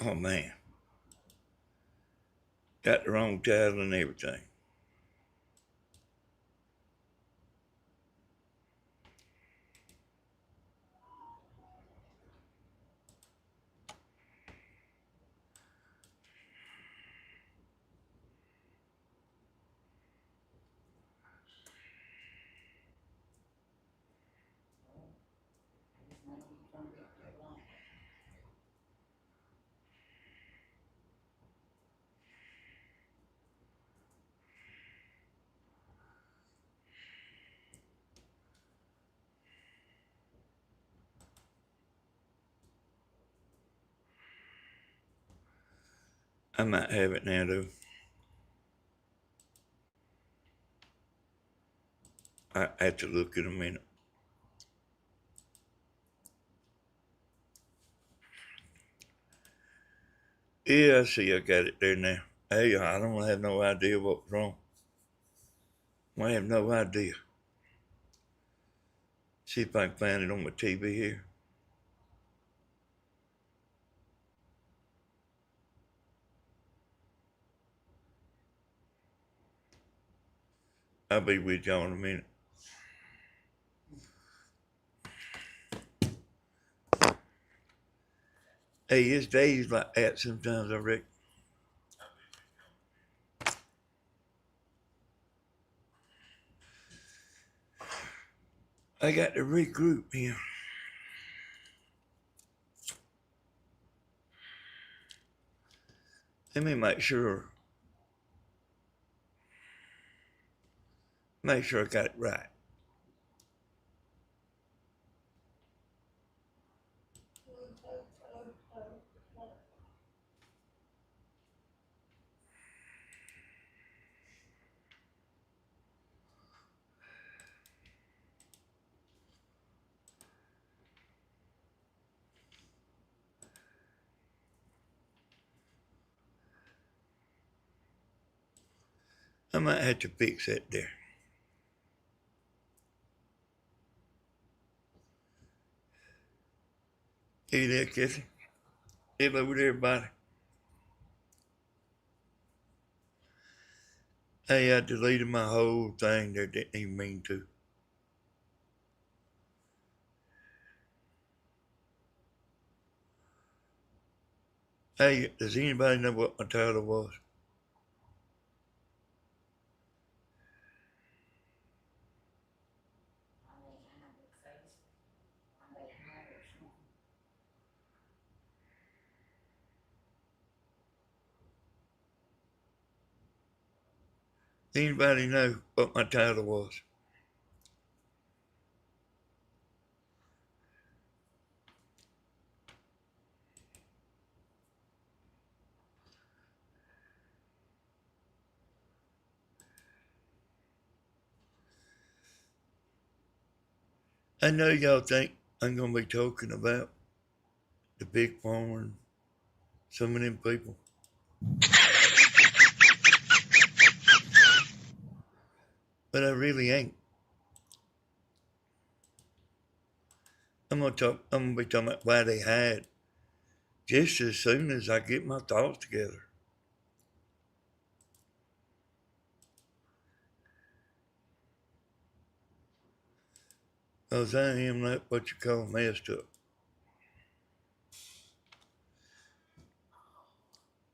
Oh man, got the wrong title and everything. I might have it now though. I have to look in a minute. Yeah, I see I got it there now. Hey, I don't have no idea what's wrong. I have no idea. See if I can find it on my TV here. I'll be with y'all in a minute. Hey, it's days like that sometimes, I reckon. I got to regroup here. Let me make sure I got it right. I might have to fix that there. Hey there, Kissy. Hello there, everybody. Hey, I deleted my whole thing there. Didn't even mean to. Hey, does anybody know what my title was? Anybody know what my title was? I know y'all think I'm going to be talking about the big farmer and some of them people. But I really ain't. I'm gonna be talking about why they hide just as soon as I get my thoughts together. Cause I am not what you call messed up.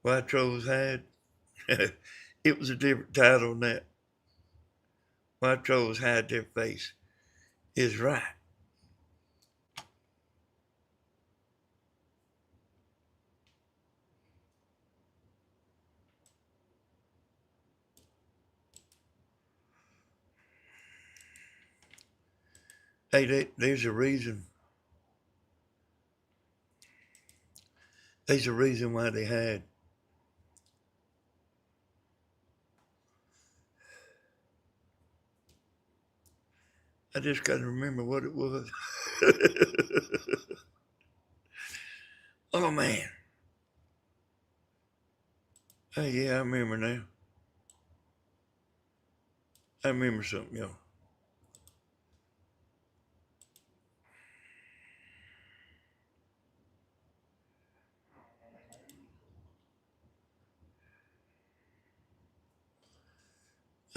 Why trolls hide? It was a different title than that. Why trolls hide their face is right. Hey, there's a reason. There's a reason why they hide. I just gotta remember what it was. Oh man. Hey, yeah, I remember now. I remember something, y'all.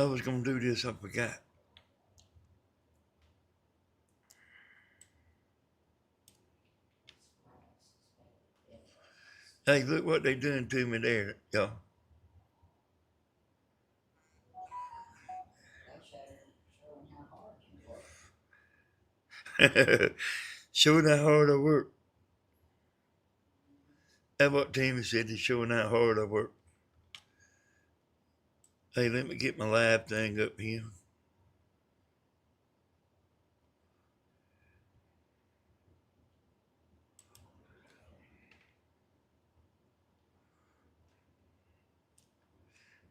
I was gonna do this, I forgot. Hey, look what they doing to me there, y'all. Showing how hard I work. That's what Tammy said, is showing how hard I work. Hey, let me get my live thing up here.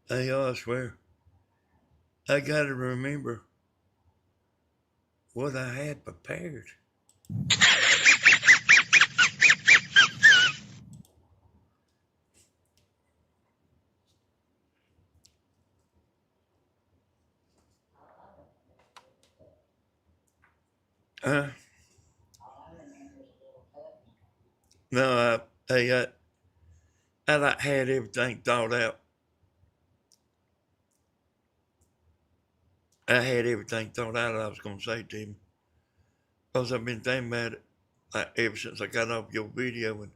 Hey, y'all, I swear, I gotta remember what I had prepared. Uh, no, I like had everything thought out. I had everything thought out I was gonna say to him. Because I've been thinking about it like ever since I got off your video, and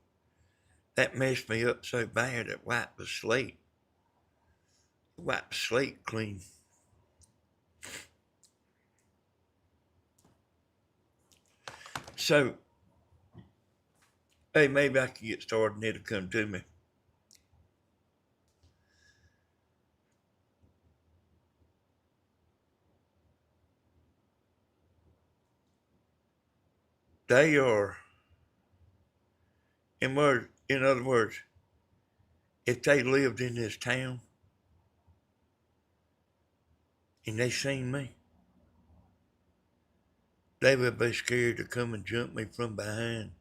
that messed me up so bad it wiped the slate. Wiped the slate clean. So, hey, maybe I can get started and it'll come to me. They are, in other words, if they lived in this town and they seen me, they would be scared to come and jump me from behind.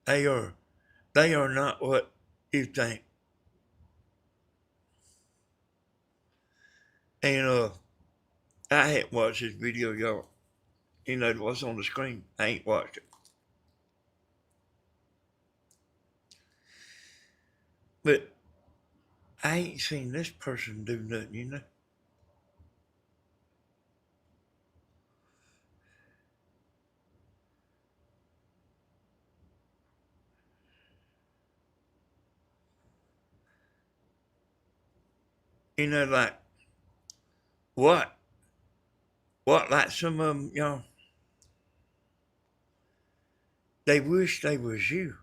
They are, they are not what you think. And I hadn't watched this video, y'all. You know what's on the screen. I ain't watched it. But I ain't seen this person do nothing, you know? You know, like, what? What, like some of them, y'all, they wish they was you.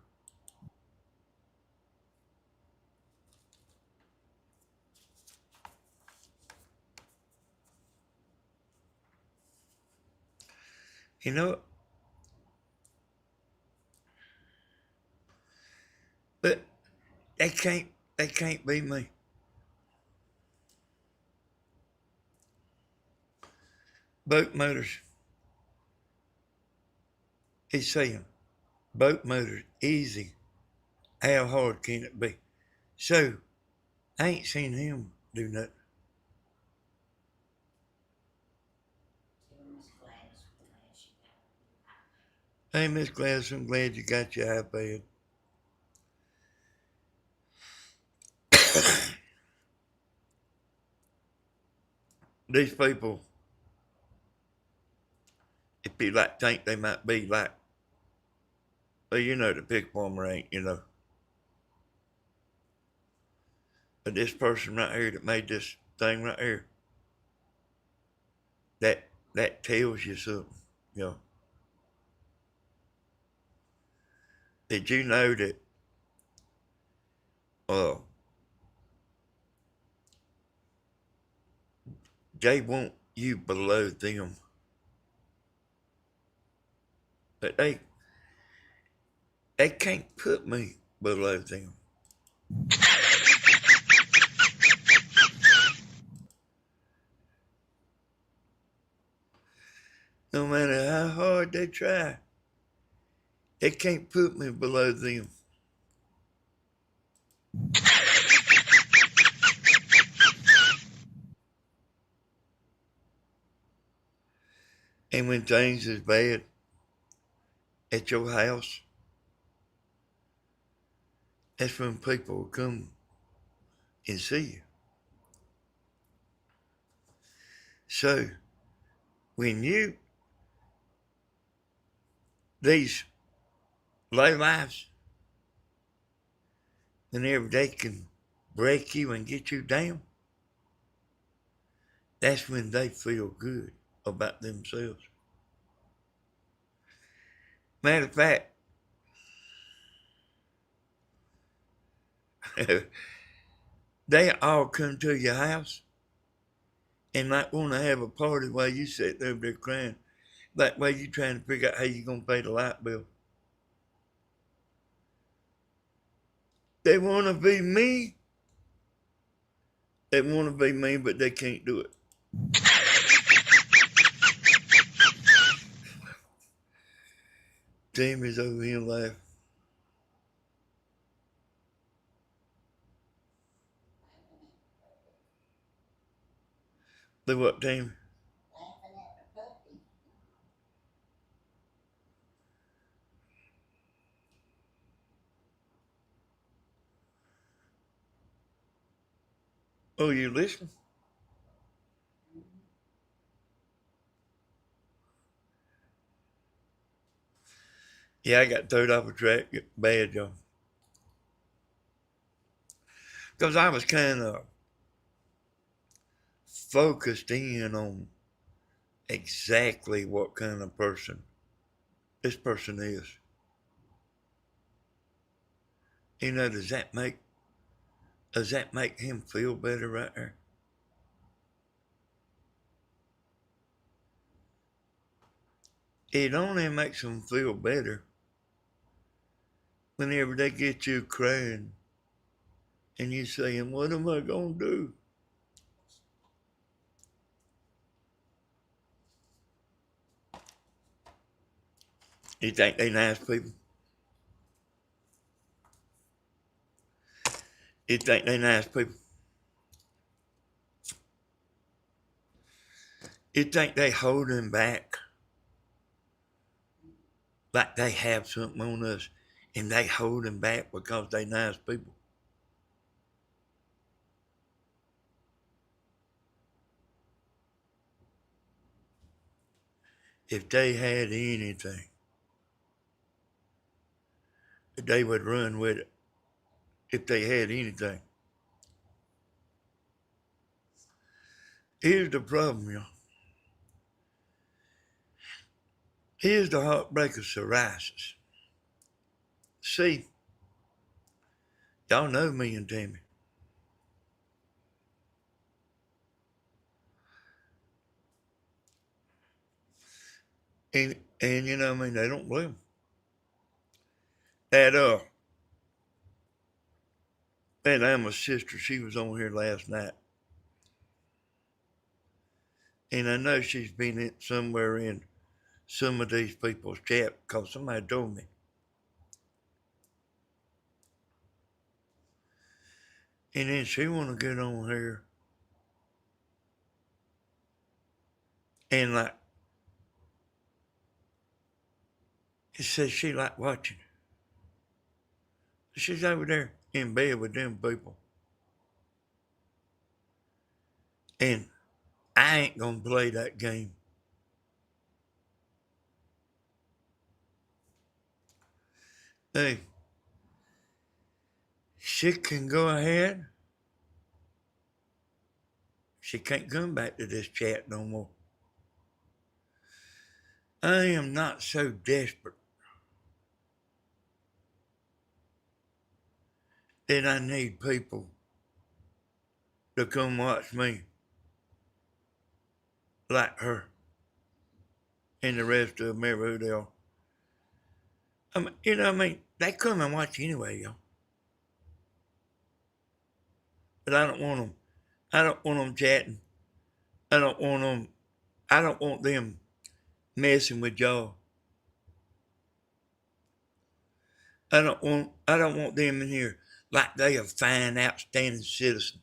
You know, but they can't be me. Boat motors, he's saying, boat motors, easy. How hard can it be? So, I ain't seen him do nothing. Hey, Miss Gladys, I'm glad you got your iPad. These people, if you like think they might be like, well, you know, the pig farmer ain't, you know. But this person right here that made this thing right here, that tells you something, you know. Did you know that uh, they want you below them, but they can't put me below them. No matter how hard they try, they can't put me below them. And when things is bad at your house, that's when people will come and see you. So when these low lives, whenever they can break you and get you down, that's when they feel good about themselves. Matter of fact, they all come to your house and like want to have a party while you sit over there crying. Like while you trying to figure out how you gonna pay the light bill. They want to be me. They want to be me, but they can't do it. Tammy's over here laughing. Do what, Tammy? Oh, you listening? Yeah, I got thrown off a track bad, y'all. Because I was kind of focused in on exactly what kind of person this person is. You know, does that make him feel better right there? It only makes them feel better whenever they get you crying and you saying, what am I gonna do? You think they nice people? You think they nice people? You think they holding back like they have something on us and they holding back because they nice people? If they had anything, they would run with it. If they had anything. Here's the problem, y'all. Here's the heartbreak of psoriasis. See, y'all know me and Tammy. And you know, I mean, they don't blame me. That that Emma's sister, she was on here last night. And I know she's been in somewhere in some of these people's chat because somebody told me. And then she wanna get on here and like it says she like watching. She's over there in bed with them people. And I ain't gonna play that game. Hey, she can go ahead. She can't come back to this chat no more. I am not so desperate that I need people to come watch me like her and the rest of them ever who they are. I mean, you know what I mean? They come and watch anyway, y'all. But I don't want them. I don't want them chatting. I don't want them. I don't want them messing with y'all. I don't want them in here like they a fine, outstanding citizen.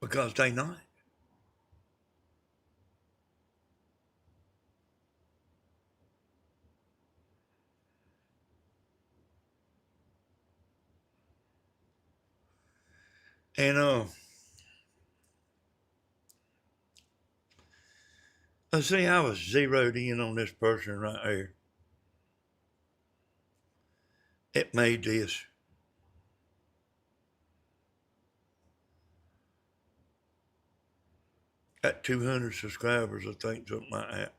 Because they not. And let's see, I was zeroed in on this person right here. It made this. Got 200 subscribers, I think, something like that.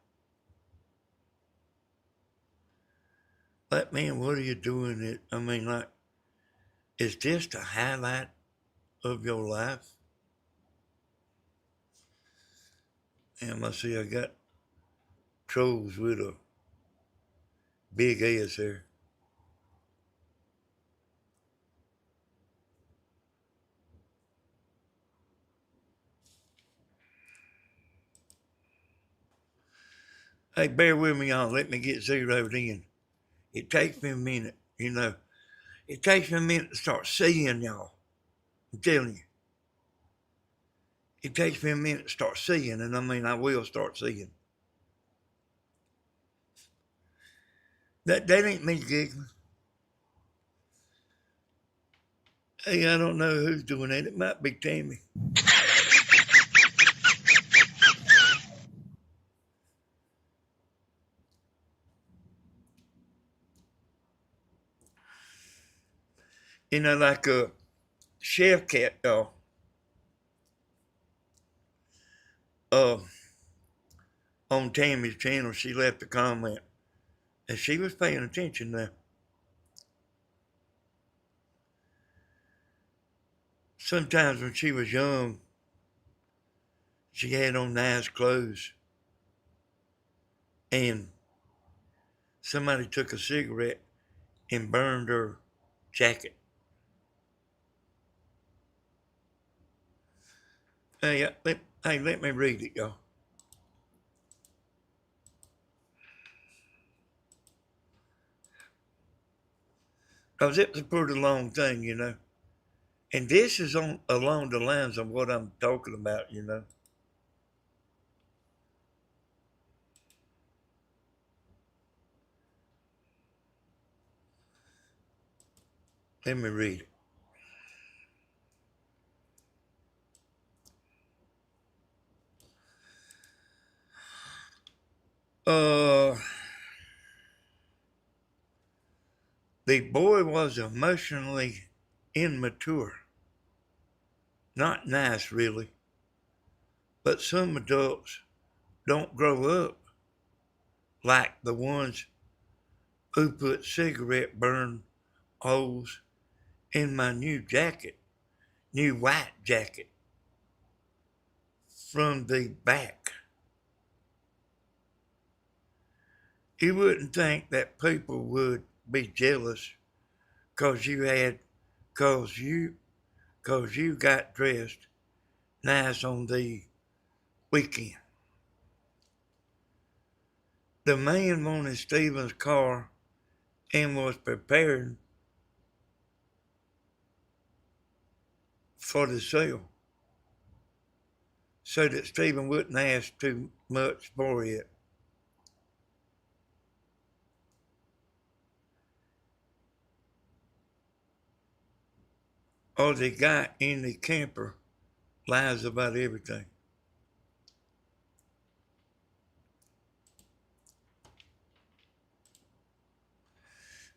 Like, man, what are you doing? I mean, like, is this the highlight of your life? And I see I got trolls with a big ass there. Hey, bear with me, y'all. Let me get zeroed in. It takes me a minute, you know. It takes me a minute to start seeing y'all. I'm telling you. It takes me a minute to start seeing, and I mean, I will start seeing. That ain't me giggling. Hey, I don't know who's doing that. It might be Tammy. You know, like a chef cat, y'all. Uh, on Tammy's channel, she left a comment, and she was paying attention now. Sometimes when she was young, she had on nice clothes, and somebody took a cigarette and burned her jacket. Hey, let me read it, y'all. Because it was a pretty long thing, you know. And this is on along the lines of what I'm talking about, you know. Let me read it. Uh, the boy was emotionally immature. Not nice, really. But some adults don't grow up like the ones who put cigarette burn holes in my new white jacket from the back. You wouldn't think that people would be jealous cause you had, cause you, cause you got dressed nice on the weekend. The man wanted Stephen's car and was preparing for the sale so that Stephen wouldn't ask too much for it. Or the guy in the camper lies about everything.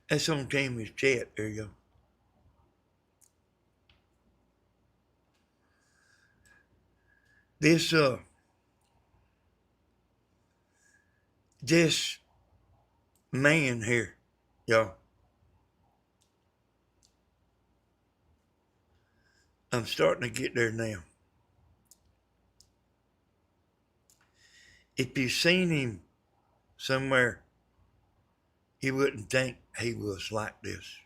That's on Tammy's chat, there you go. This this man here, y'all. I'm starting to get there now. If you've seen him somewhere, you wouldn't think he was like this.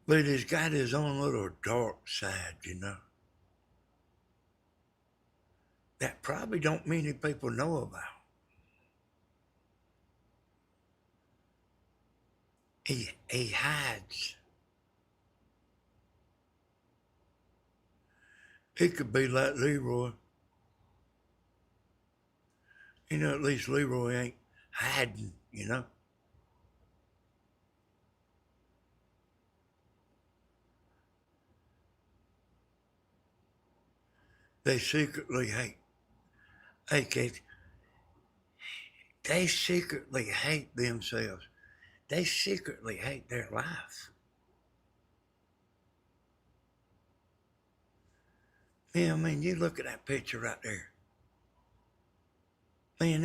But he's got his own little dark side, you know. That probably don't many people know about. He hides. He could be like Leroy. At least Leroy ain't hiding. They secretly hate. Hey, Kathy, they secretly hate themselves. They secretly hate their life. Yeah, I mean, you look at that picture right there. Man,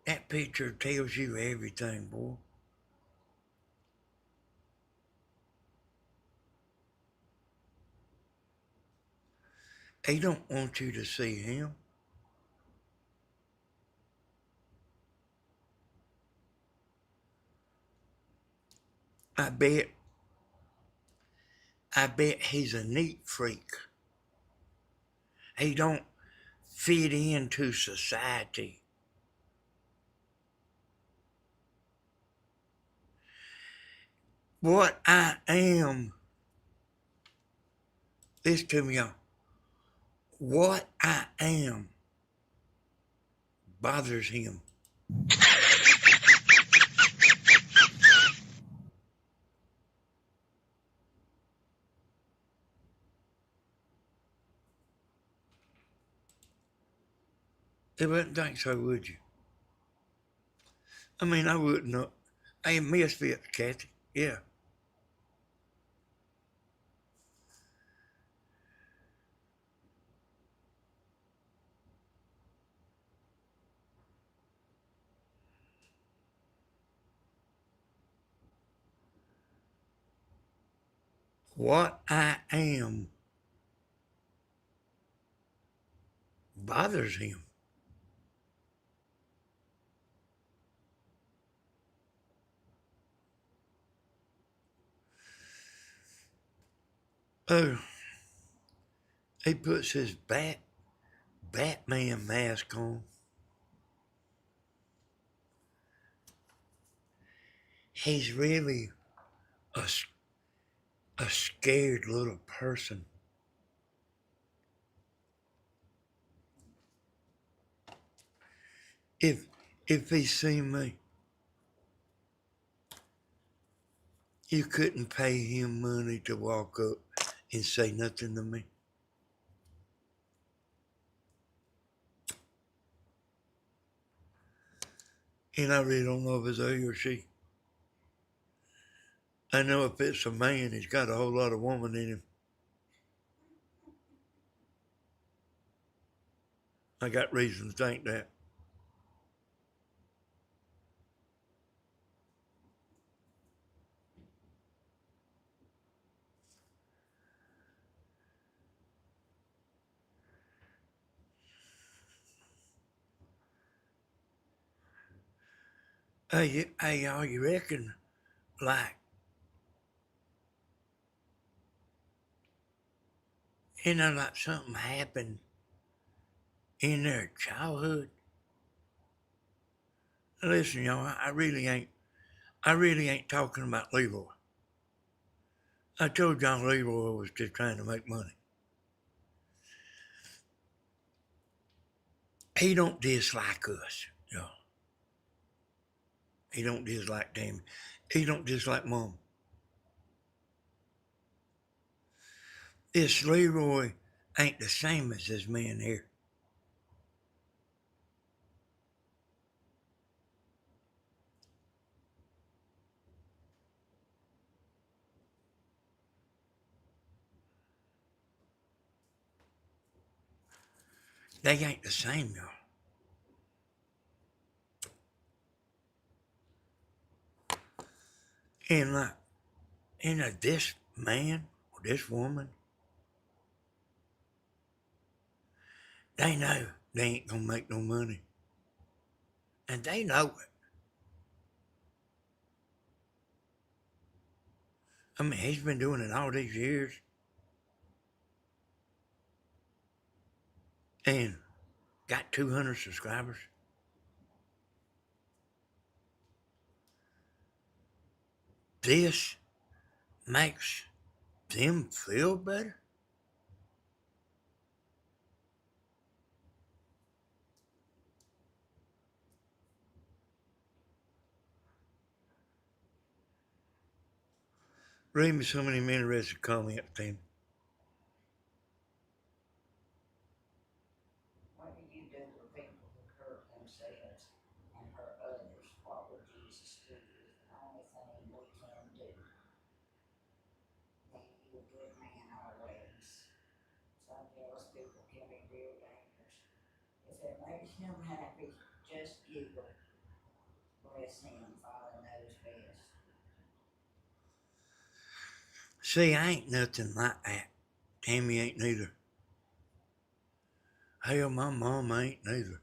that picture tells you everything, boy. They don't want you to see him. I bet, I bet he's a neat freak. He don't fit into society. What I am, listen to me, y'all. What I am bothers him. You wouldn't think so, would you? I mean, I wouldn't know. Hey, misfits, Kathy. Yeah. What I am bothers him. Oh, he puts his Batman mask on. He's really a, a scared little person. If if he seen me, you couldn't pay him money to walk up and say nothing to me. And I really don't know if it's he or she. I know if it's a man, he's got a whole lot of woman in him. I got reason to think that. Hey, y'all, you reckon like like something happened in their childhood? Listen, y'all, I really ain't talking about Leroy. I told y'all Leroy was just trying to make money. He don't dislike us, y'all. He don't dislike Tammy. He don't dislike Mom. This Leroy ain't the same as this man here. They ain't the same, y'all. And like, this man or this woman, they know they ain't gonna make no money. And they know it. I mean, he's been doing it all these years. And got 200 subscribers. This makes them feel better. Read me some of them interesting comments, Tim. What do you do for people who hurt themselves and hurt others? What would Jesus do? Is the only thing we can do. Then you a good man always. Some jealous people can be real dangerous. If it makes him happy, just giggle. Bless him. Father knows best. See, I ain't nothing like that. Tammy ain't neither. Hell, my mom ain't neither.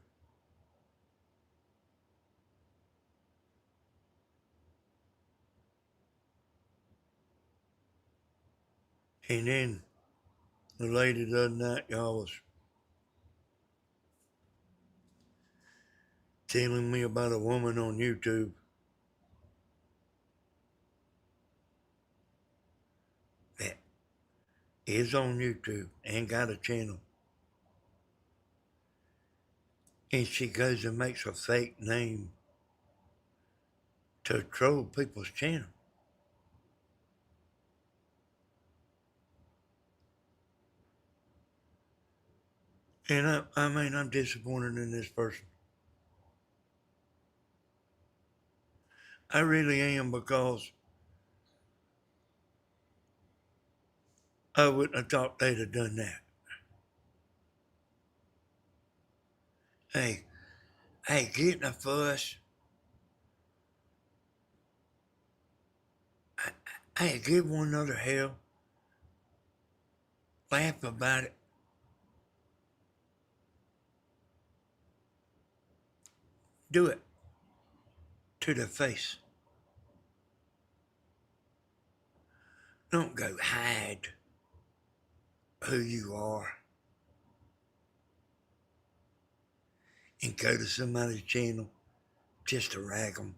And then the lady the other night, y'all was telling me about a woman on YouTube that is on YouTube and got a channel. And she goes and makes a fake name to troll people's channel. And I mean, I'm disappointed in this person. I really am, because I wouldn't have thought they'd have done that. Hey, get in a fuss. Hey, give one another hell. Laugh about it. Do it to the face. Don't go hide who you are and go to somebody's channel just to rag them.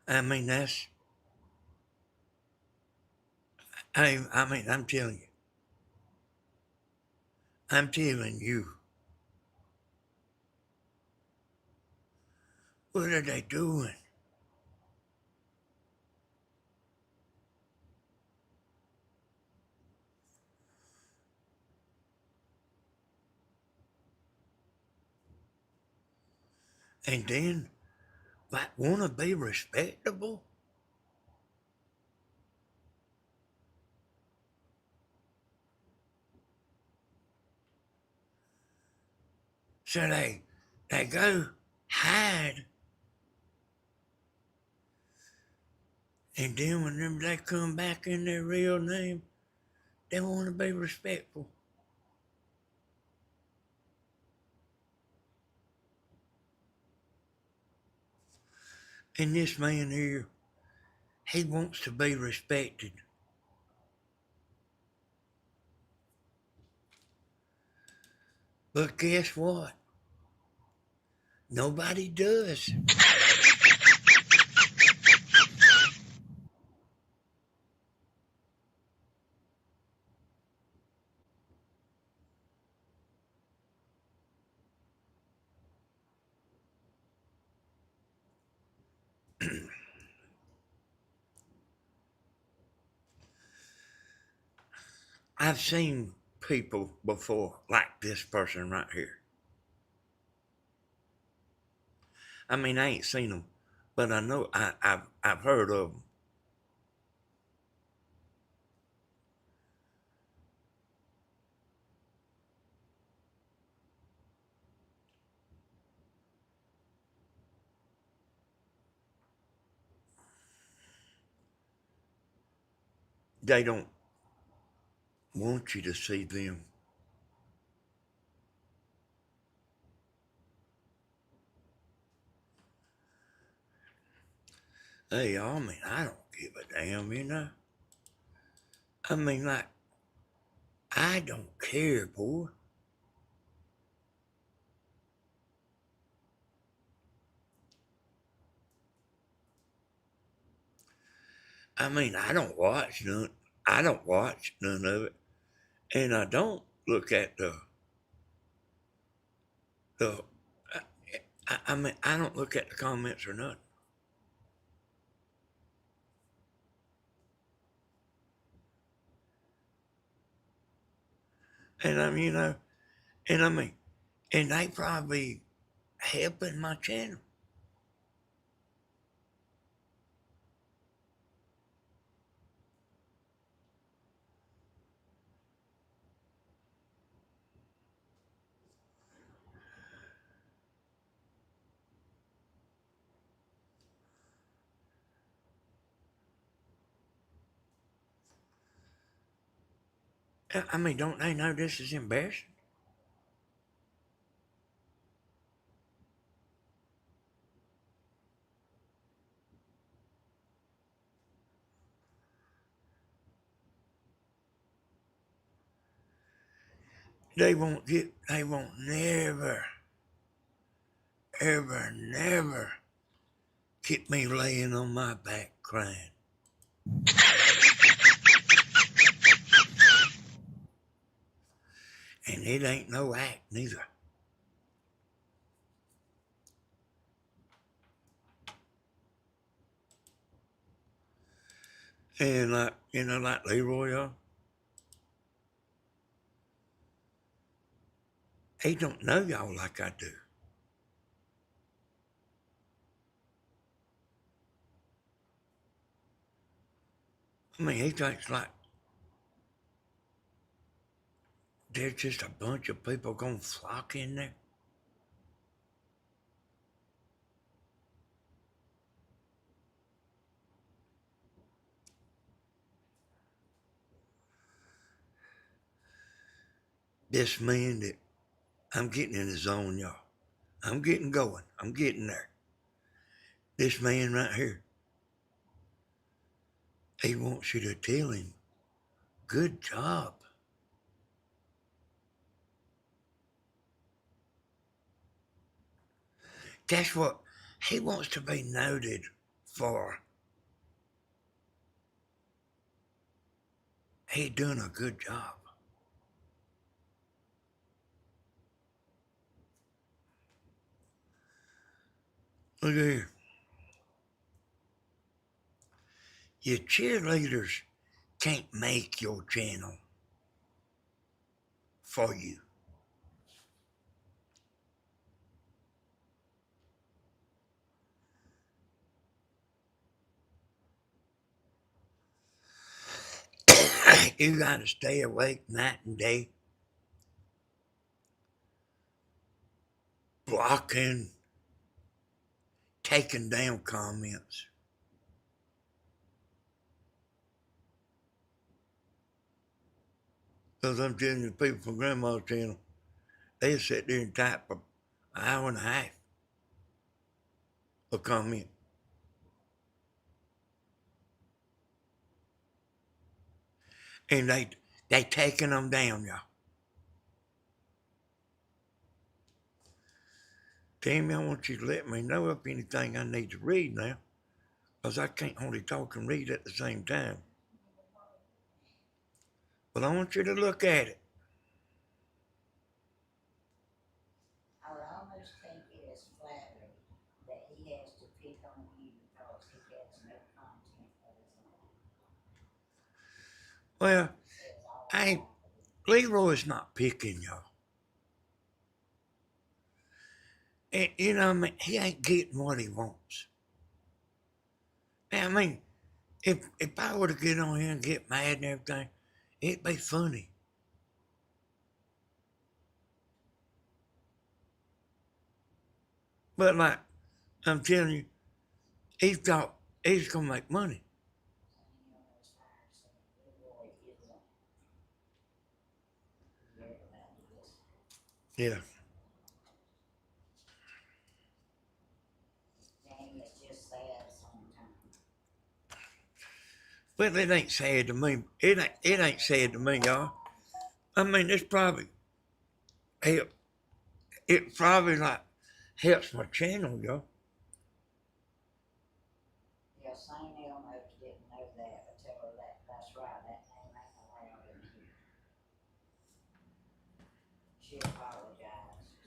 I mean, I'm telling you, what are they doing? And then, like, want to be respectable? So they go hide, and then whenever they come back in their real name, they want to be respectful. And this man here, he wants to be respected. But guess what? Nobody does. I've seen people before like this person right here. I mean, I ain't seen them, but I know I've heard of them. They don't want you to see them. Hey, I mean, I don't give a damn, you know? I mean, like, I don't care, boy. I mean, I don't watch none of it. And I don't look at the I mean, I don't look at the comments or nothing. And and I mean, and they probably helping my channel. I mean, don't they know this is embarrassing? They won't never, ever, never get me laying on my back crying. And it ain't no act neither. And like Leroy, he don't know y'all like I do. I mean, he thinks like there's just a bunch of people gonna flock in there. This man that I'm getting in the zone, y'all. I'm getting going. I'm getting there. This man right here, he wants you to tell him, good job. That's what he wants to be noted for. He doing a good job. Look at here. Your cheerleaders can't make your channel for you. You gotta stay awake night and day, blocking, taking down comments. Because I'm telling you, people from Grandma's channel, they sit there and type for an hour and a half a comment. And they taking them down, y'all. Tammy, I want you to let me know if anything I need to read now, because I can't only talk and read at the same time. But I want you to look at it. I would almost take it as flattery that he has to pick on you because he has no content of his own. Well, Says all I ain't, that. Leroy's not picking, y'all. And, I mean, he ain't getting what he wants. I mean, if I were to get on here and get mad and everything, it'd be funny. But like I'm telling you, he's got he's gonna make money. Saying he almost fired saying Leroy isn't very valueless. Yeah. Danny is just sad sometimes. But it ain't sad to me. It ain't sad to me, y'all. I mean, it's probably help. It probably like helps my channel, y'all. Yeah, St. Elmo's didn't know that, but tell her that's right, that name ain't allowed in here. She apologized.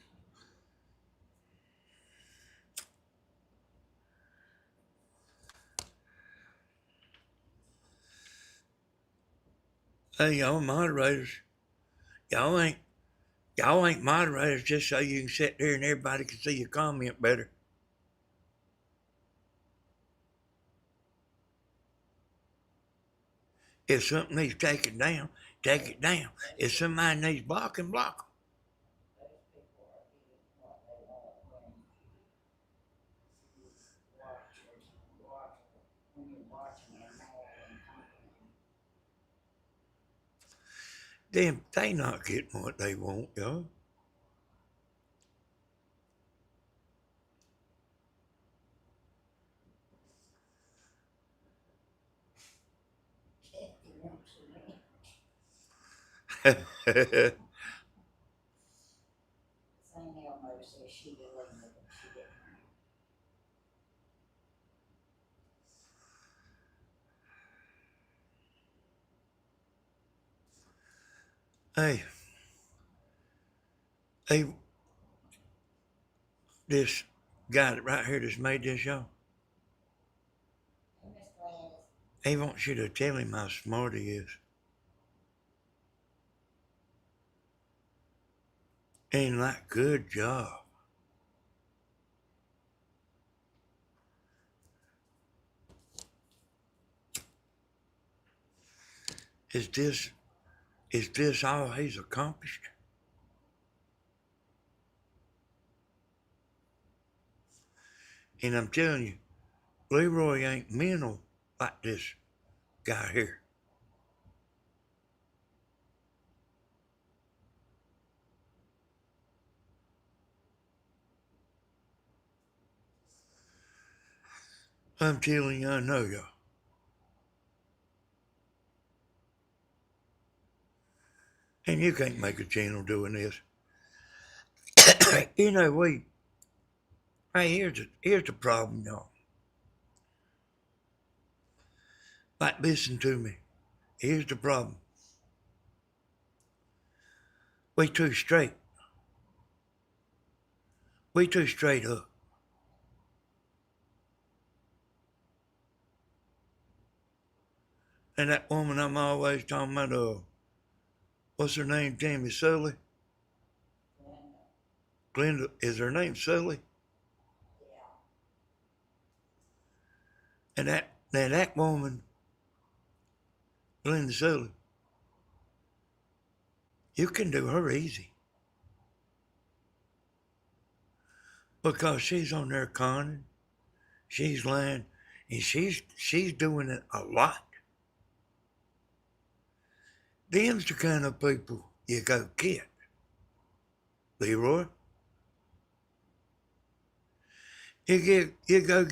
Hey, y'all moderators, y'all ain't y'all ain't moderators just so you can sit there and everybody can see your comment better. If something needs taken down, take it down. If somebody needs blocking, block them. Those people are getting what they want when you're watching and mad and complaining. Then they not getting what they want, y'all. Kathy wants to win. St. Elmo says she deleted it. She didn't. Hey, hey, this guy right here that's made this, y'all, Hey, Miss Gladys. he wants you to tell him how smart he is. Ain't like, good job. Is this is this all he's accomplished? And I'm telling you, Leroy ain't mental like this guy here. I'm telling you, I know y'all. And you can't make a channel doing this. You know, hey, here's the problem, y'all. Like, listen to me. Here's the problem. We too straight. We too straight up. And that woman I'm always talking about, what's her name, Tammy Sully? Glenda, is her name Sully? Yeah. And that woman, Glenda Sully, you can do her easy. Because she's on there conning, she's lying, and she's doing it a lot. Them's the kind of people you go get, Leroy. You go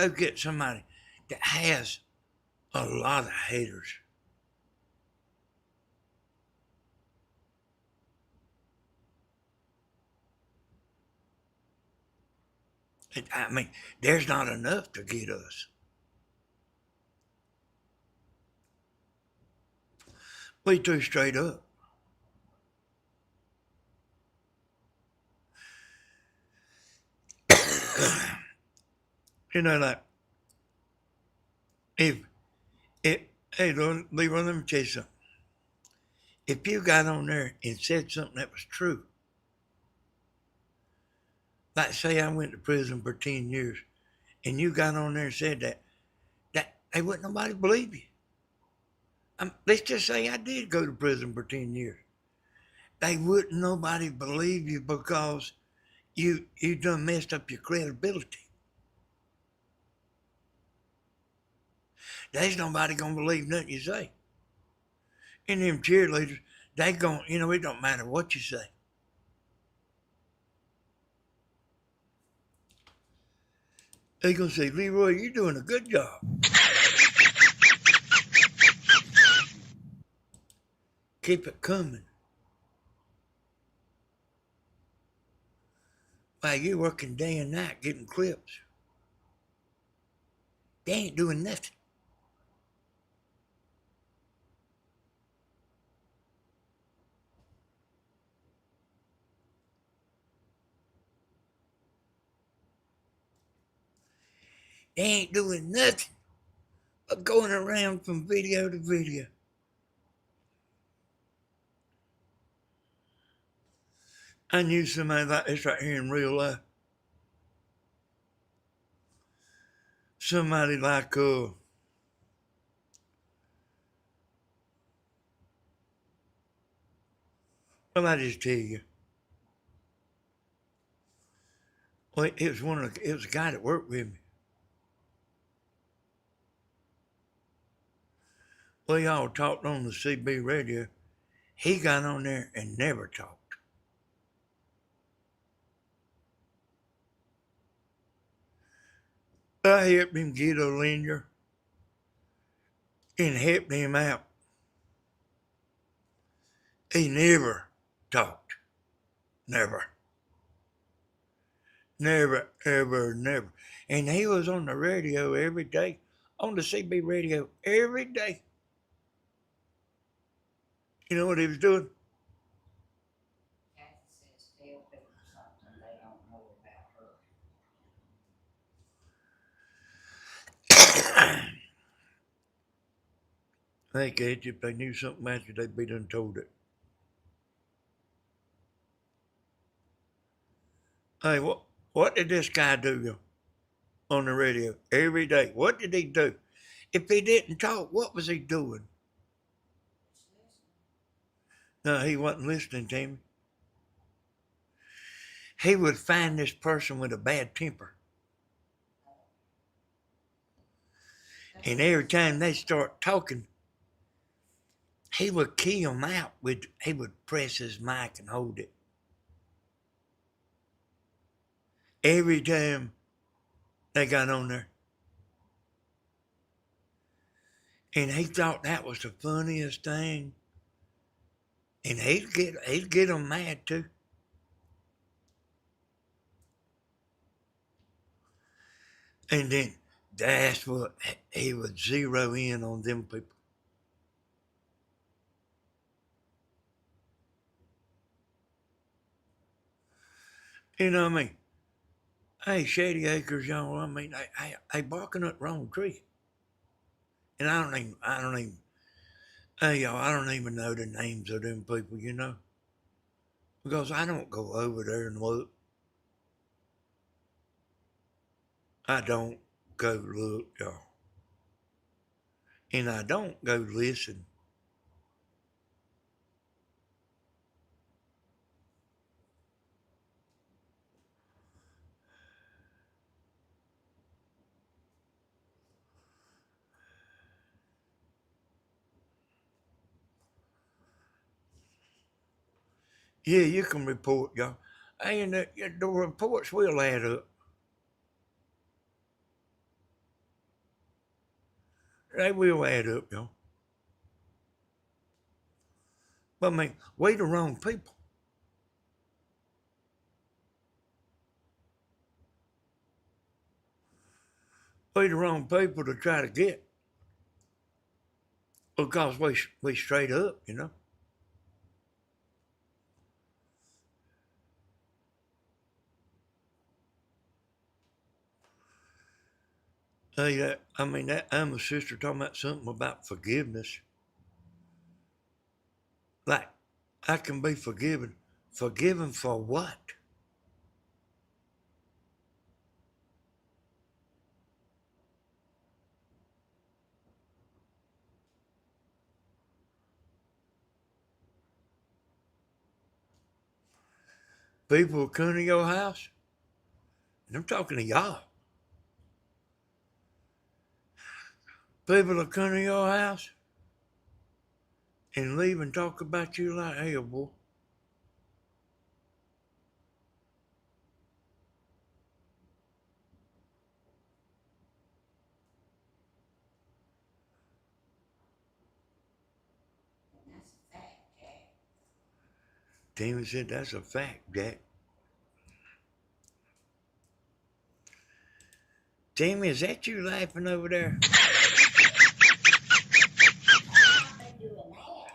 get somebody that has a lot of haters. I mean, there's not enough to get us. We too straight up. You know, like, if, if hey, Leroy, let me tell you something. If you got on there and said something that was true, like say I went to prison for 10 years, and you got on there and said that they wouldn't nobody believe you. Let's just say I did go to prison for 10 years. They wouldn't nobody believe you because you done messed up your credibility. There's nobody gonna believe nothing you say. And them cheerleaders, they gon' it don't matter what you say. They gonna say, Leroy, you're doing a good job. Keep it coming. While you're working day and night getting clips. They ain't doing nothing. They ain't doing nothing going around from video to video. I knew somebody like this right here in real life. Somebody like, well, I just tell you. Well, it was a guy that worked with me. We all talked on the CB radio. He got on there and never talked. I helped him get a lanyard and helped him out. He never talked. Never. Never, ever, never. And he was on the radio every day, on the CB radio every day. You know what he was doing? Kathy says tell people something they don't know about her. Hey, kids, if they knew something about you, they'd be done told it. Hey, what did this guy do on the radio every day? What did he do? If he didn't talk, what was he doing? Just listening. No, he wasn't listening to me. He would find this person with a bad temper. And every time they start talking, he would key them out. He would press his mic and hold it. Every time they got on there. And he thought that was the funniest thing. And he'd get them mad too. And then that's what he would zero in on them people. You know what I mean? Hey, Shady Acres, y'all, I mean, they barking up the wrong tree. And I don't even, hey, y'all, I don't even know the names of them people, you know? Because I don't go over there and look. I don't go look, y'all. And I don't go listen. Yeah, you can report, y'all. And the reports will add up. They will add up, y'all. But I mean, we the wrong people. We the wrong people to try to get. Because we straight up, you know. Hey, that I'm a sister talking about something about forgiveness. Like, I can be forgiven. Forgiven for what? People come to your house, and I'm talking to y'all. People will come to your house and leave and talk about you like hell, boy. And that's a fact, Jack. Timmy said, that's a fact, Jack. Timmy, is that you laughing over there? Why are they doing that?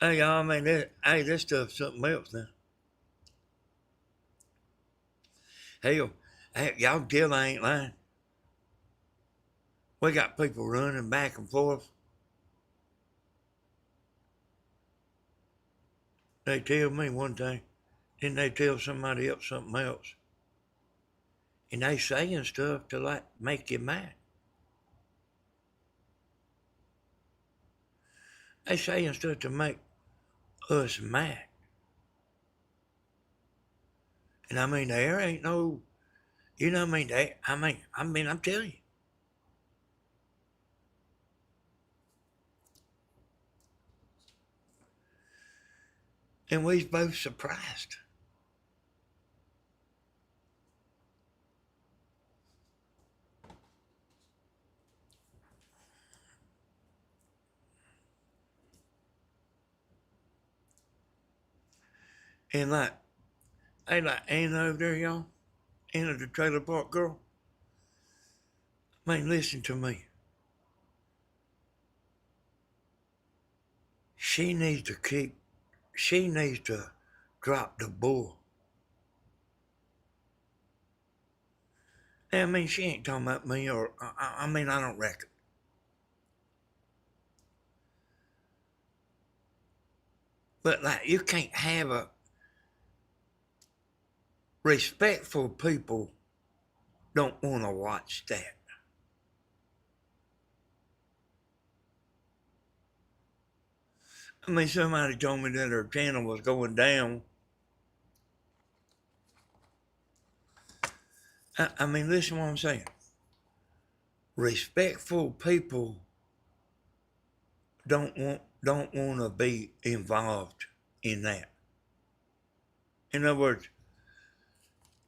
Hey, y'all, I mean, this stuff's something else now. Hell, Hey, y'all can tell I ain't lying. We got people running back and forth. They tell me one thing, then they tell somebody else something else. And they saying stuff to like make you mad. They saying stuff to make us mad. And I mean, there ain't no, you know what I mean? I'm telling you. And we both surprised. And like, hey, like Anna over there, y'all. Anna, the trailer park girl. I mean, listen to me. She needs to keep, she needs to drop the bull. I mean, she ain't talking about me or, I mean, I don't reckon. But like, you can't have a respectful people don't want to watch that. I mean, somebody told me that her channel was going down. I mean, listen to what I'm saying. Respectful people don't want to be involved in that. In other words,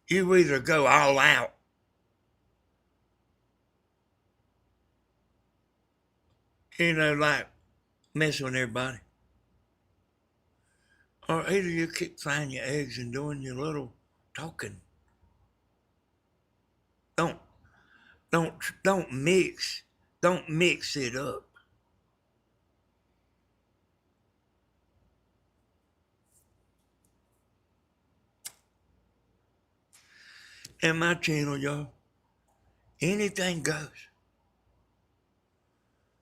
you either go all out, like messing with everybody, or either you keep frying your eggs and doing your little talking. Don't don't don't mix don't mix it up. And my channel, y'all, anything goes.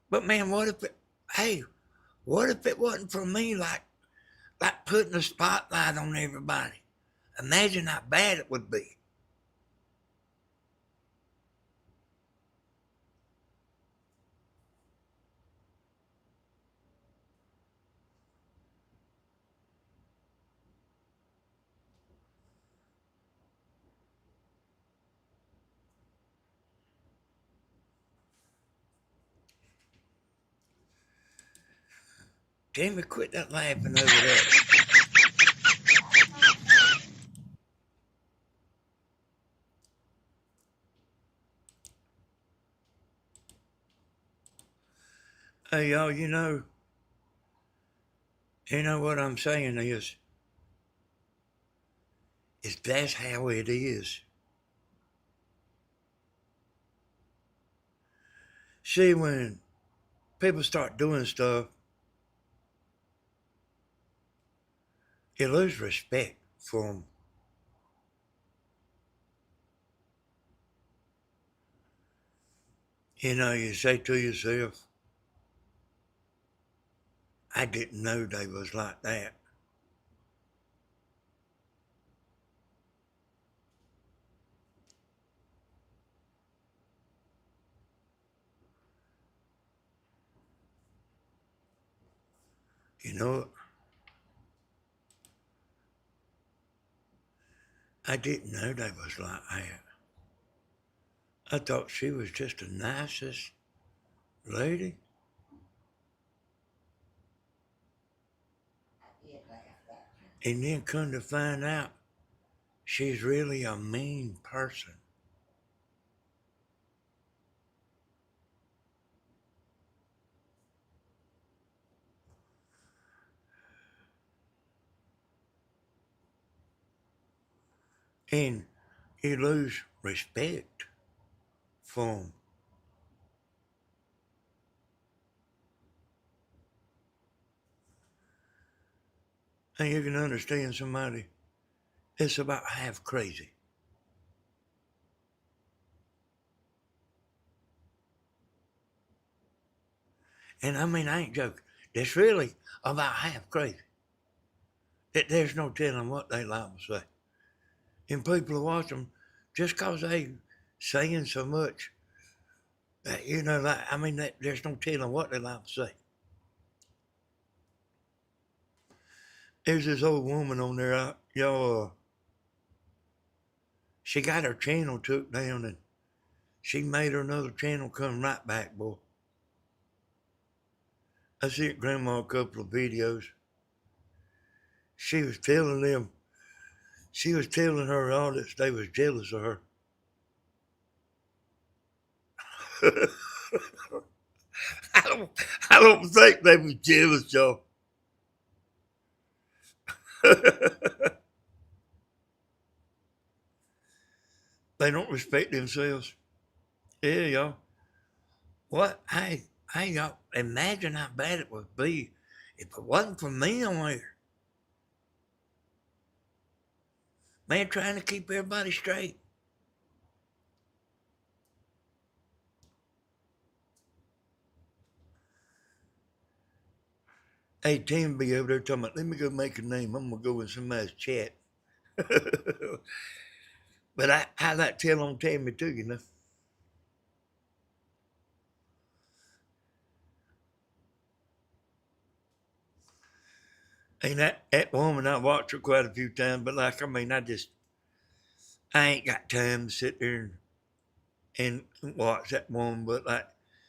But man, what if it wasn't for me like putting a spotlight on everybody? Imagine how bad it would be. Jamie, quit that laughing over there. Hey, y'all, you know what I'm saying is that's how it is. See, when people start doing stuff, you lose respect for them. You say to yourself, I didn't know they was like that. You know, I didn't know they was like that. I thought she was just the nicest lady. I did laugh that time. And then come to find out, she's really a mean person. And you lose respect for them. And you can understand somebody that's about half crazy. And I mean, I ain't joking. That's really about half crazy. That there's no telling what they liable to say. And people who watch them, just cause they saying so much, like, I mean, there's no telling what they liable to say. There's this old woman on there, she got her channel took down and she made her another channel come right back, boy. I sent Grandma a couple of videos. She was telling her audience they was jealous of her. I don't, I don't think they was jealous, y'all. They don't respect themselves. Yeah, y'all. What? Hey, y'all. Imagine how bad it would be if it wasn't for me on there. Man, trying to keep everybody straight. Hey, Tim be over there talking about, let me go make a name. I'm going to go in somebody's chat. But I like to tell on Tammy too, you know. And that woman, I watched her quite a few times, but like, I mean, I ain't got time to sit there and watch that woman, but like,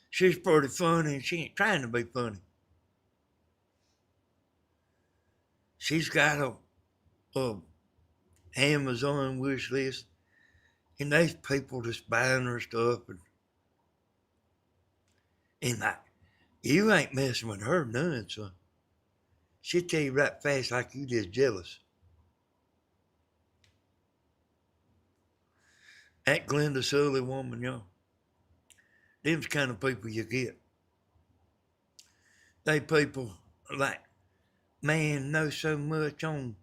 she's pretty funny and she ain't trying to be funny. She's got a Amazon wish list, and there's people just buying her stuff, and like, you ain't messing with her none, son. She'll tell you right fast like you just jealous. That Glenda Sully woman, y'all, them's kind of people you get. They people like, man, know so much on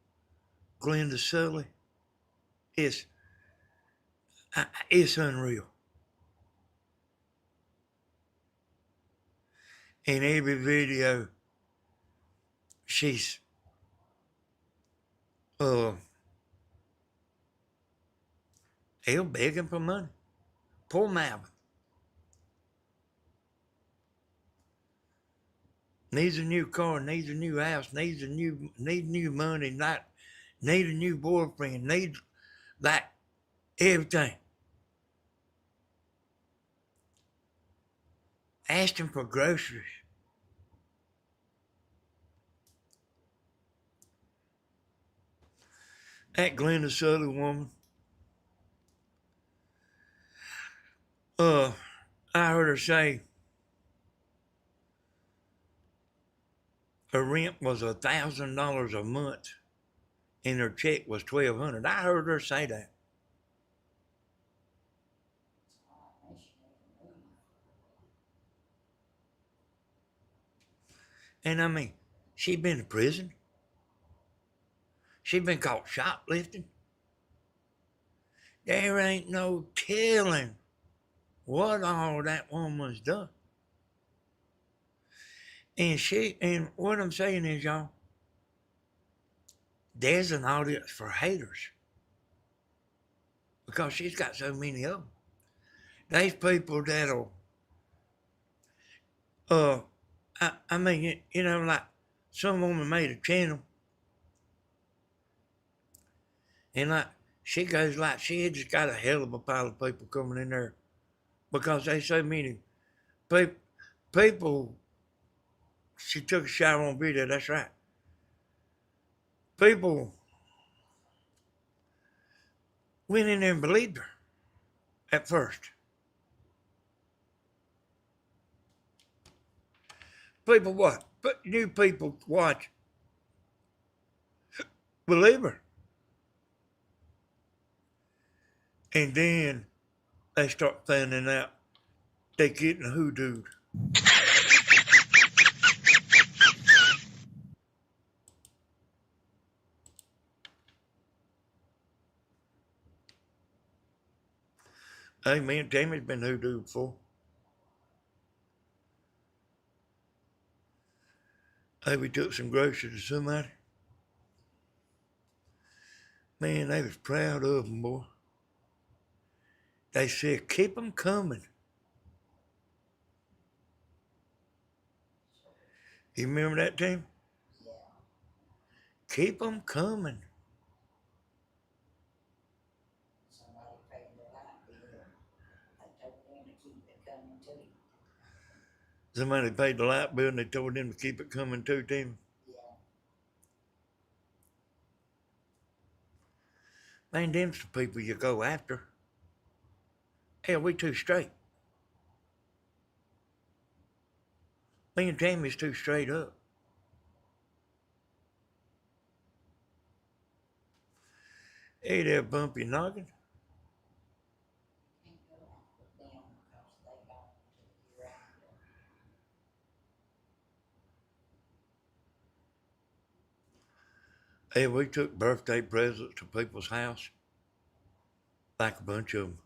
Glenda Sully. It's it's unreal. In every video, she's uh hell begging for money. Poor Malvin needs a new car, needs a new house, needs new money, not need a new boyfriend, needs like everything. Asking for groceries. That Glenda Sully woman, uh, I heard her say her rent was $1,000 a month and her check was $1,200. I heard her say that. And I mean, she been to prison. She been caught shoplifting. There ain't no telling what all that woman's done. And what I'm saying is, y'all, there's an audience for haters because she's got so many of them. There's people that'll, uh, I mean, like some woman made a channel and like she goes like she had just got a hell of a pile of people coming in there because there's so many people. She took a shower on video. That's right. People went in there and believed her at first. People what? But new people watch, believe her. And then they start finding out they getting hoodooed. Hey, me and Tammy's been hoodooed before. Hey, we took some groceries to somebody. Man, they was proud of them, boy. They said, keep them coming. You remember that, Tim? Yeah. Keep them coming. Somebody paid the light bill. I told them to keep it coming too. Somebody paid the light bill and they told them to keep it coming too, Tim. Yeah. Man, them's the people you go after. Hell, we too straight. Me and Tammy's too straight up. Hey there, Bumpy Noggin. Can't go after them because they belong to the year after. Hey, we took birthday presents to people's house. Like a bunch of them.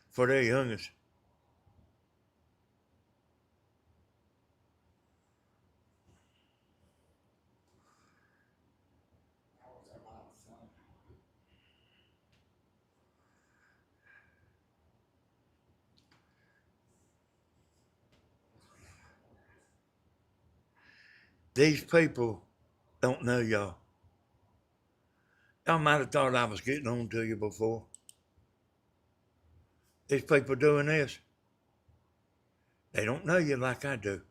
For their youngest. That was a lot of fun. These people don't know y'all. Y'all might have thought I was getting on to you before. These people doing this, they don't know you like I do.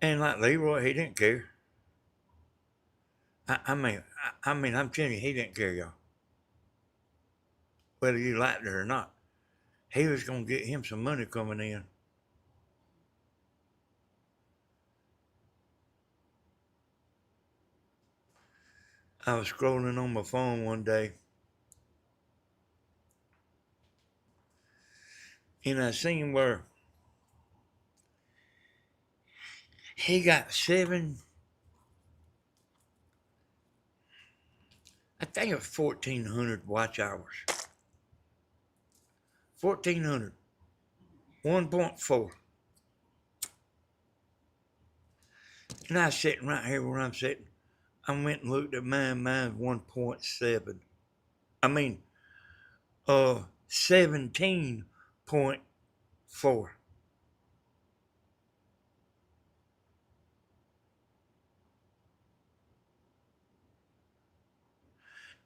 And like Leroy, he didn't care. I mean, I'm telling you, he didn't care, y'all. Whether you liked it or not, he was gonna get him some money coming in. I was scrolling on my phone one day, and I seen where he got I think it was 1,400 watch hours. 1,400. 1.4. And I was sitting right here where I'm sitting. I went and looked at mine. Mine's 1.7. I mean, 17.4.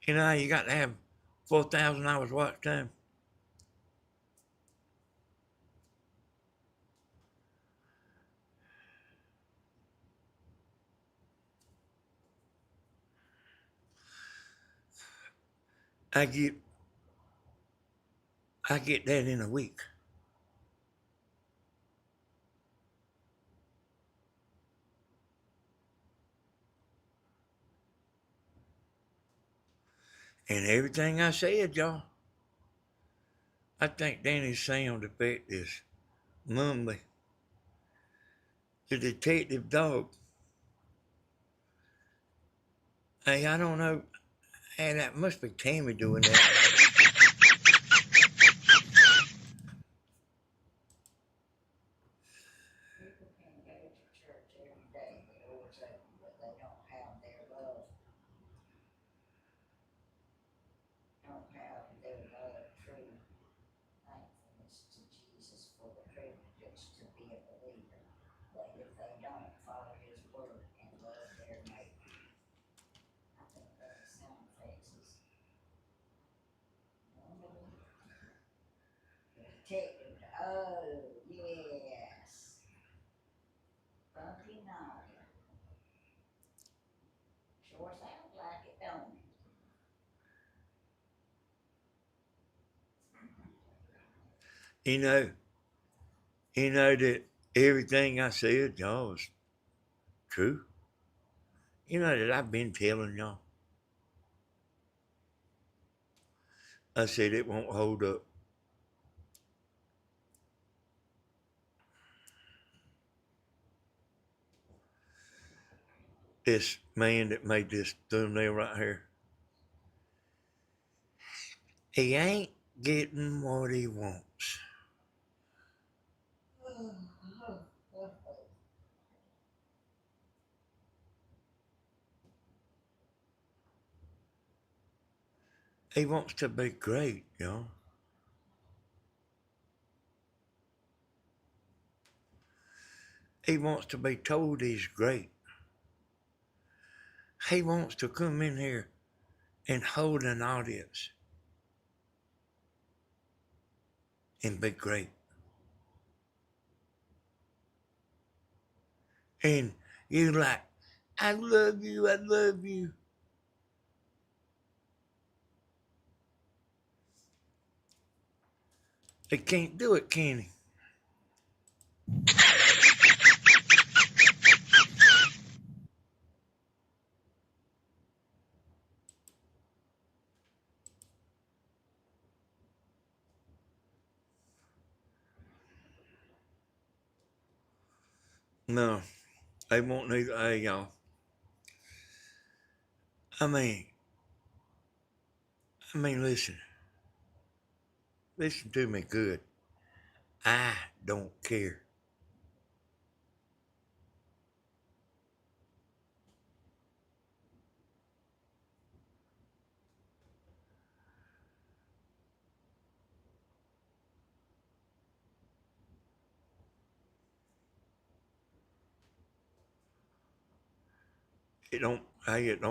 You know, you got to have 4,000 hours watch time. I get I get that in a week. And everything I said, y'all, I think Danny's sound effect is mumbly. The detective dog. Hey, I don't know. Hey, that must be Tammy doing that. People can go to church every day, the door's open, but they don't have their love, true thankfulness to Jesus for the privilege to be a believer. But if they don't follow his word and love their neighbor, I think that sound effects is the detective. Oh, yes. Bumpy Nadia. Sure sounds like it, don't it? You know, you know that everything I said, y'all, is true. You know that I've been telling y'all. I said it won't hold up. this man that made this thumbnail right here, he ain't getting what he wants. He wants to be great, y'all. He wants to be told he's great. He wants to come in here and hold an audience and be great. And you like, I love you, I love you. He can't do it, can he? No, they won't need, hey, y'all. I mean, listen. Listen to me good. I don't care. Hey, it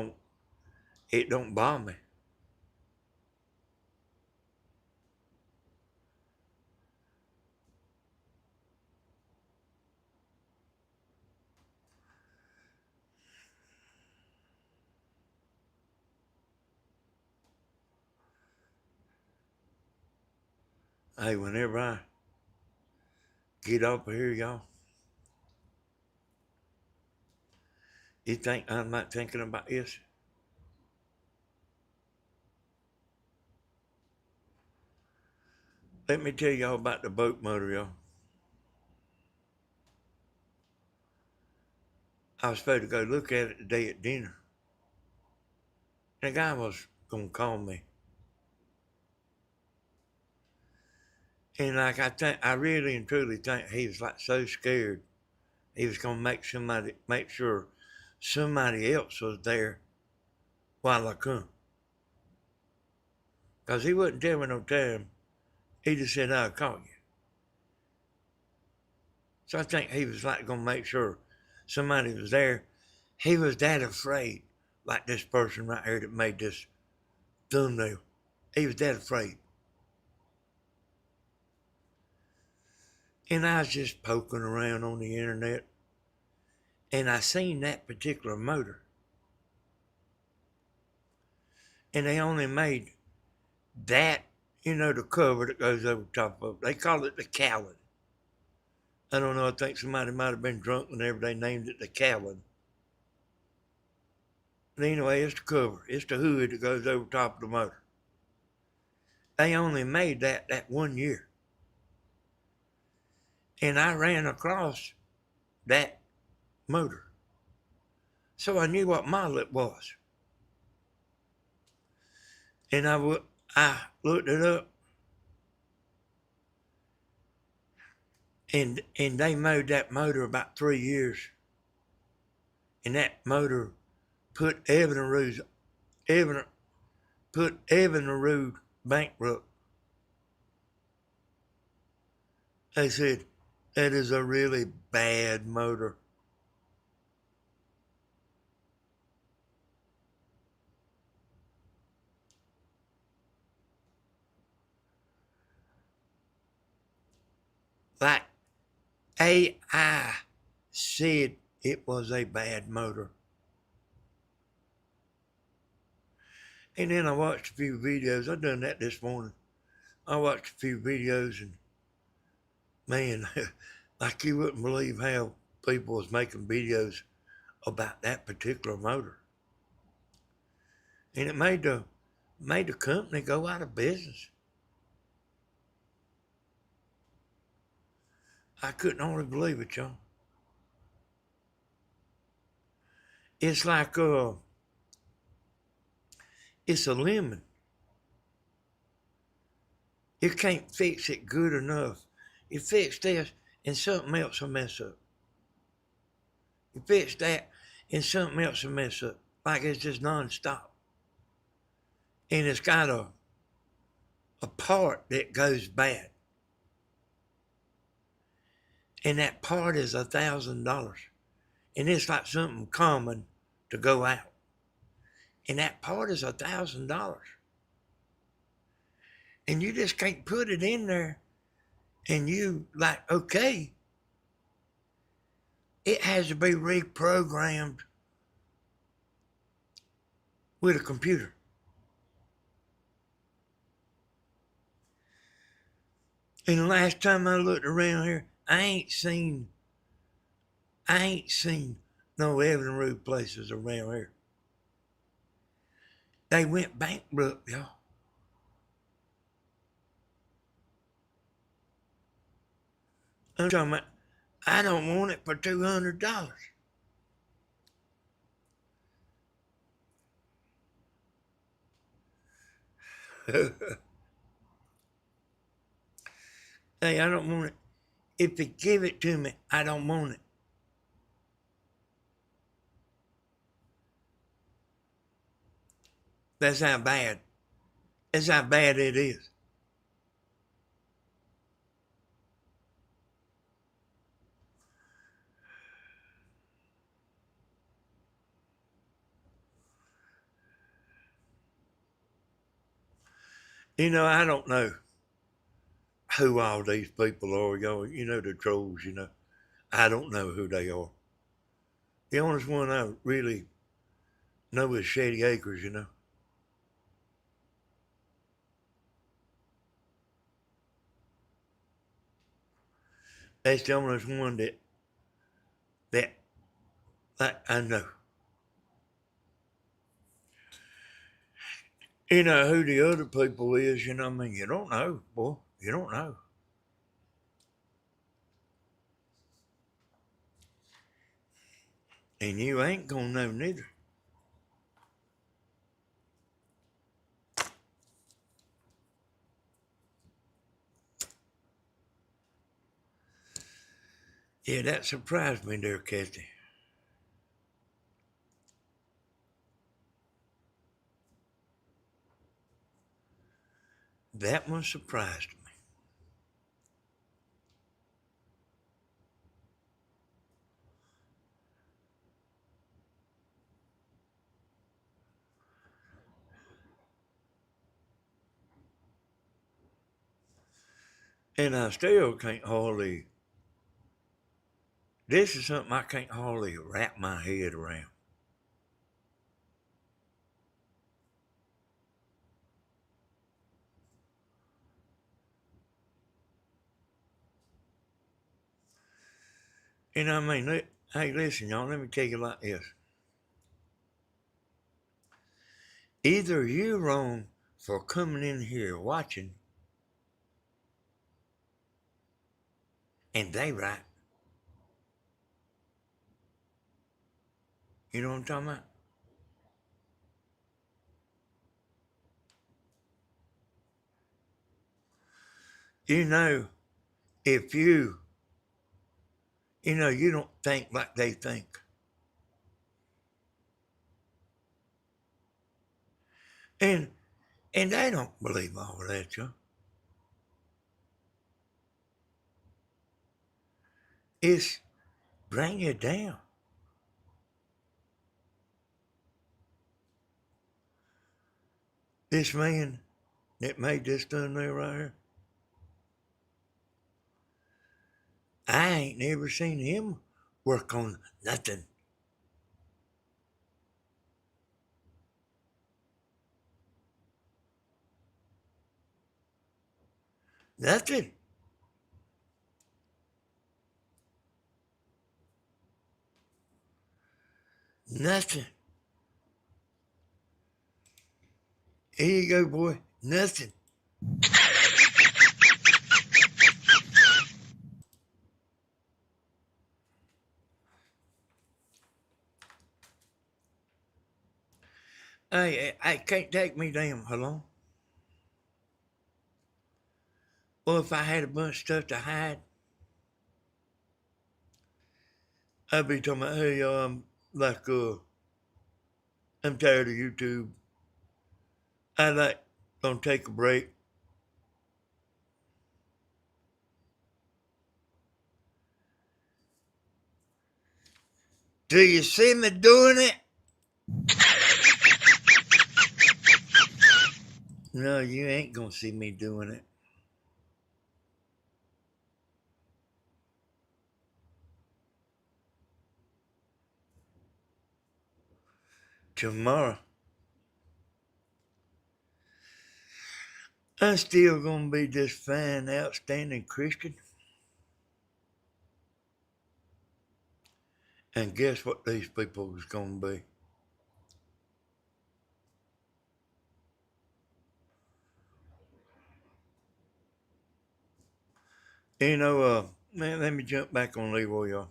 don't bother me. Hey, whenever I get up here, y'all, you think I'm not thinking about this? Let me tell y'all about the boat motor, y'all. I was supposed to go look at it today at dinner. The guy was gonna call me. And like I really and truly think he was like so scared he was gonna make sure somebody else was there while I come. Cause he wouldn't tell me no time. He just said I'll call you. So I think he was like gonna make sure somebody was there. He was that afraid, like this person right here that made this thumbnail. He was that afraid. And I was just poking around on the internet and I seen that particular motor. And they only made that, the cover that goes over top of it. They call it the Cowan. I don't know, I think somebody might have been drunk whenever they named it the Cowan. But anyway, it's the cover. It's the hood that goes over top of the motor. They only made that 1 year. And I ran across that motor. So I knew what model it was. And I looked it up. And they mowed that motor about 3 years. And that motor put Evan Arud bankrupt. They said, that is a really bad motor. Like AI said it was a bad motor. And then I watched a few videos. I done that this morning. I watched a few videos and man, like you wouldn't believe how people was making videos about that particular motor. And it made the company go out of business. I couldn't hardly believe it, y'all. It's like it's a lemon. You can't fix it good enough. You fix this and something else will mess up. You fix that and something else will mess up. Like it's just nonstop. And it's got a part that goes bad. And that part is $1,000. And it's like something common to go out. And that part is $1,000. And you just can't put it in there and you like, okay, it has to be reprogrammed with a computer. And the last time I looked around here, I ain't seen no Evinrude places around here. They went bankrupt, y'all. I'm talking about, I don't want it for $200. Hey, I don't want it. If you give it to me, I don't want it. That's how bad. That's how bad it is. You know, I don't know who all these people are, y'all. You know, the trolls, you know. I don't know who they are. The only one I really know is Shady Acres, you know. That's the only one that I know. You know who the other people is, you know, I mean, you don't know, boy. You don't know. And you ain't gonna know neither. Yeah, that surprised me there, Kathy. That one surprised me. And I still can't hardly, this is something I can't hardly wrap my head around. You know what I mean? Hey, listen, y'all, let me tell you like this. Either you're wrong for coming in here watching, and they right. You know what I'm talking about? You know, if you know, you don't think like they think. And they don't believe all of that, y'all. It's bring it down. This man that made this done there right here, I ain't never seen him work on nothing. Nothing. Nothing. Here you go, boy. Nothing. Hey, can't take me down. Hello? Well, if I had a bunch of stuff to hide, I'd be talking about, hey, I'm tired of YouTube. I'd like, gonna take a break. Do you see me doing it? No, you ain't gonna see me doing it. Tomorrow, I'm still gonna be this fine, outstanding Christian. And guess what these people is gonna be? You know, man, let me jump back on Leroy, y'all.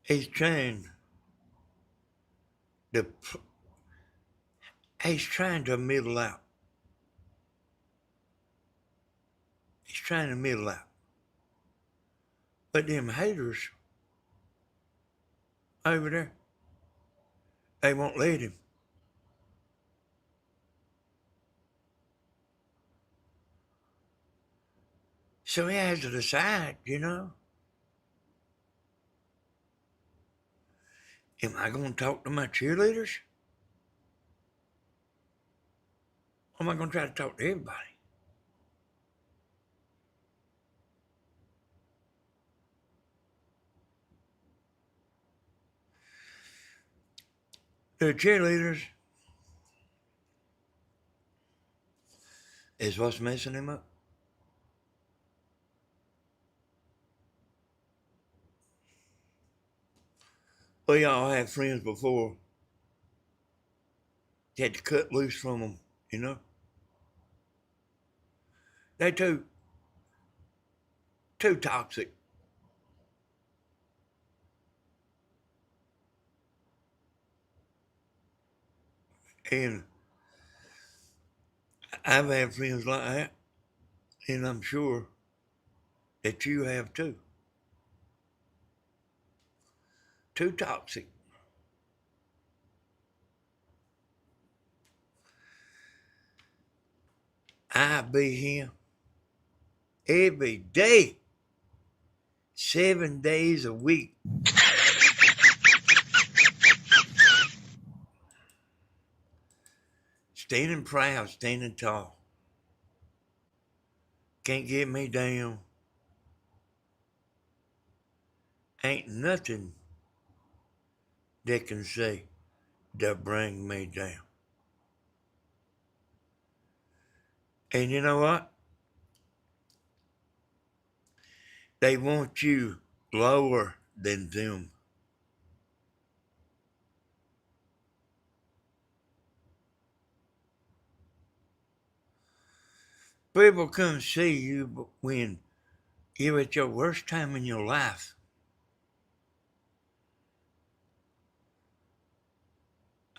He's trying to, he's trying to middle out. He's trying to middle out. But them haters over there, they won't let him. So he has to decide, am I going to talk to my cheerleaders? Or am I going to try to talk to everybody? The cheerleaders is what's messing him up. We all had friends before. You had to cut loose from them, you know? They too toxic. And I've had friends like that, and I'm sure that you have too. Too toxic. I be here every day, 7 days a week. Standing proud, standing tall. Can't get me down. Ain't nothing that can say to bring me down. And you know what? They want you lower than them. People come see you when you're at your worst time in your life.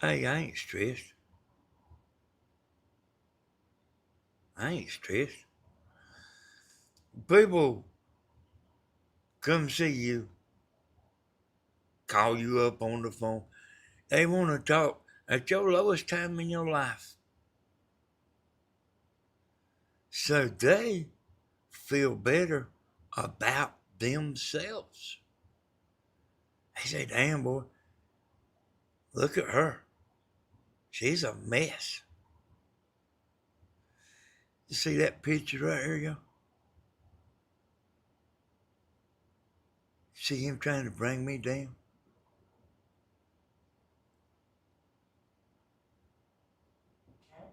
Hey, I ain't stressed. I ain't stressed. People come see you, call you up on the phone. They want to talk at your lowest time in your life. So they feel better about themselves. They say, damn, boy, look at her. She's a mess. You see that picture right here, y'all? See him trying to bring me down? Okay,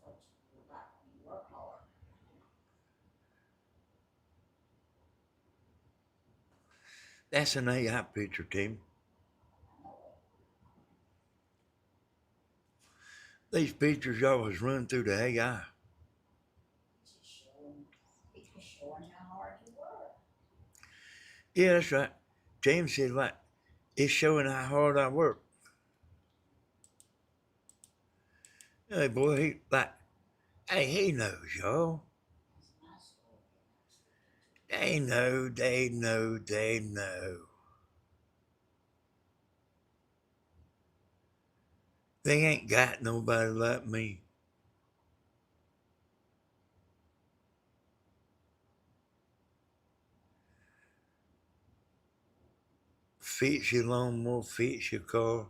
that's what you like. You work hard. That's an AI picture, Tim. These pictures y'all was run through the AI. Just showing how hard you work. Yeah, that's right. James said, like, it's showing how hard I work. Hey, boy, he knows, y'all. That's a nice story. They know. They ain't got nobody like me. Fix your lawnmower, fix your car,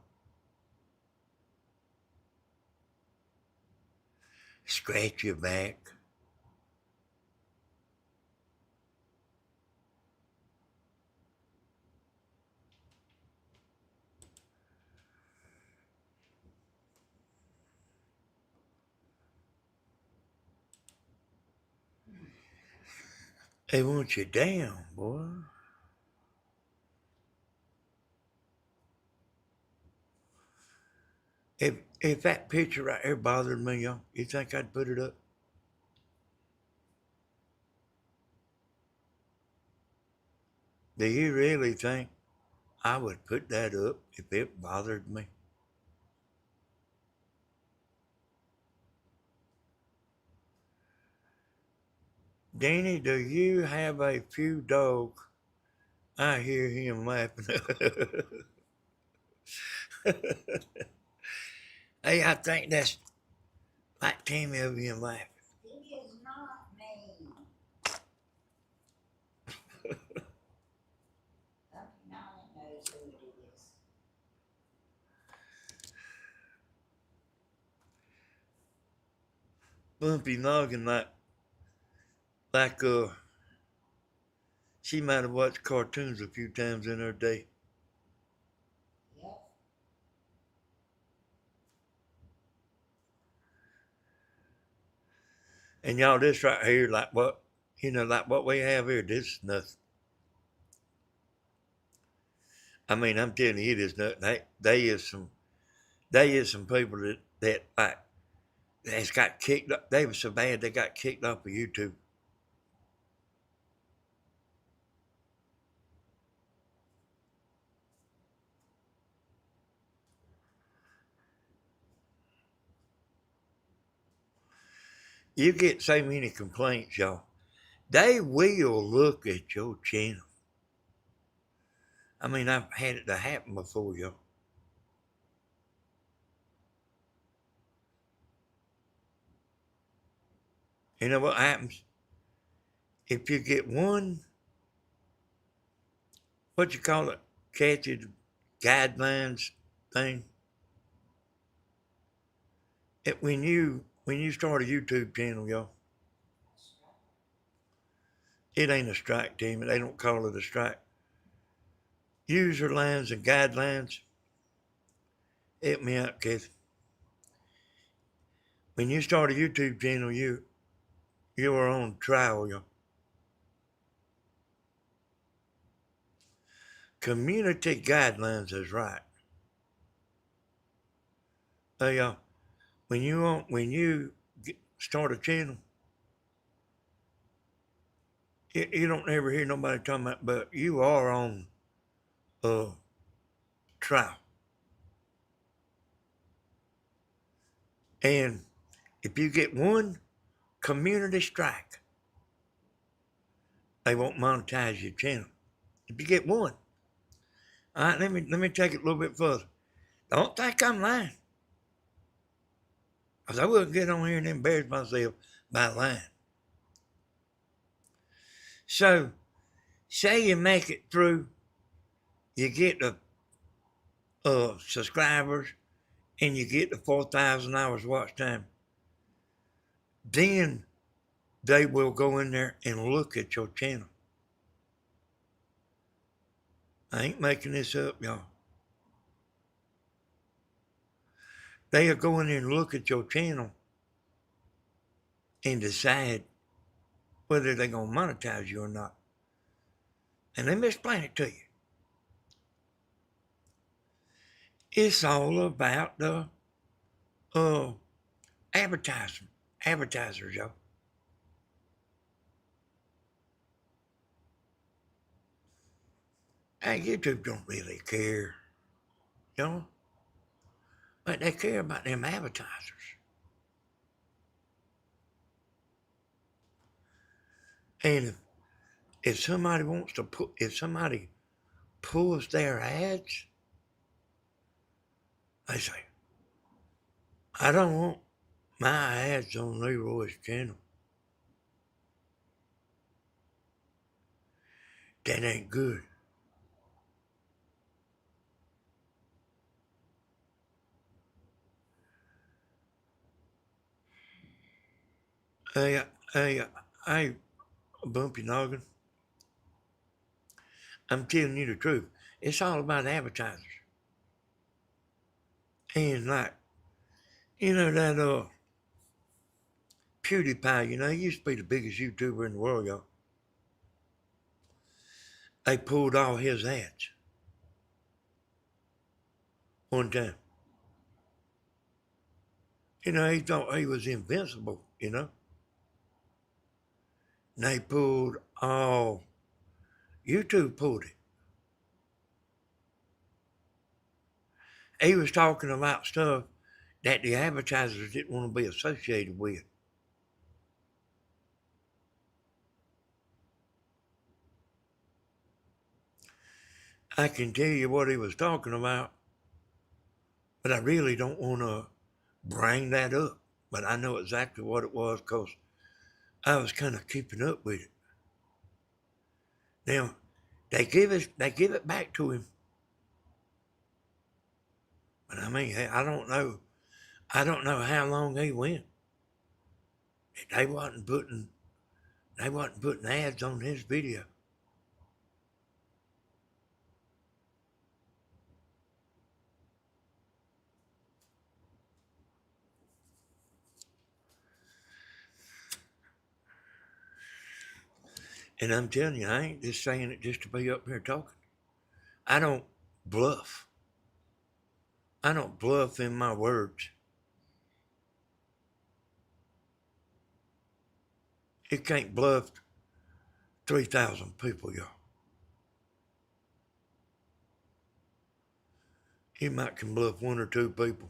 scratch your back. They want you down, boy. If that picture right here bothered me, y'all, you think I'd put it up? Do you really think I would put that up if it bothered me? Danny, do you have a few dogs? I hear him laughing. Hey, I think that's like Tammy over here laughing. It is not me. 39 knows who it is. Bumpy noggin like she might have watched cartoons a few times in her day. Yep. And y'all, this right here, like what we have here, this is nothing. I mean, I'm telling you, it is nothing. They is some people that like that's got kicked up. They were so bad they got kicked off of YouTube. You get so many complaints, y'all. They will look at your channel. I mean, I've had it to happen before, y'all. You know what happens? If you get one, what you call it, catchy guidelines thing, when you start a YouTube channel, y'all, it ain't a strike, team. They don't call it a strike. User lines and guidelines. Help me out, Kathy. When you start a YouTube channel, you are on trial, y'all. Community guidelines is right. Hey, y'all, when you start a channel, you don't ever hear nobody talking about, but you are on uh, trial. And if you get one community strike, they won't monetize your channel. If you get one, all right, let me take it a little bit further. Don't think I'm lying, because I wouldn't get on here and embarrass myself by lying. So, say you make it through, you get the subscribers, and you get the 4,000 hours watch time. Then they will go in there and look at your channel. I ain't making this up, y'all. They'll go in there and look at your channel and decide whether they're going to monetize you or not. And let me explain it to you. It's all about the uh, advertisers, y'all. YouTube don't really care, you know? But they care about them advertisers. And if somebody wants to put, if somebody pulls their ads, they say, I don't want my ads on Leroy's channel. That ain't good. Hey, hey, Bumpy Noggin, I'm telling you the truth. It's all about advertisers. And like, that PewDiePie, he used to be the biggest YouTuber in the world, y'all. They pulled all his ads one time. He thought he was invincible. And they pulled all, YouTube pulled it. He was talking about stuff that the advertisers didn't want to be associated with. I can tell you what he was talking about, but I really don't want to bring that up. But I know exactly what it was because I was kind of keeping up with it. Now, they give it back to him. But I mean, hey, I don't know how long he went. They wasn't putting ads on his video. And I'm telling you, I ain't just saying it just to be up here talking. I don't bluff. I don't bluff in my words. You can't bluff 3,000 people, y'all. You might can bluff one or two people,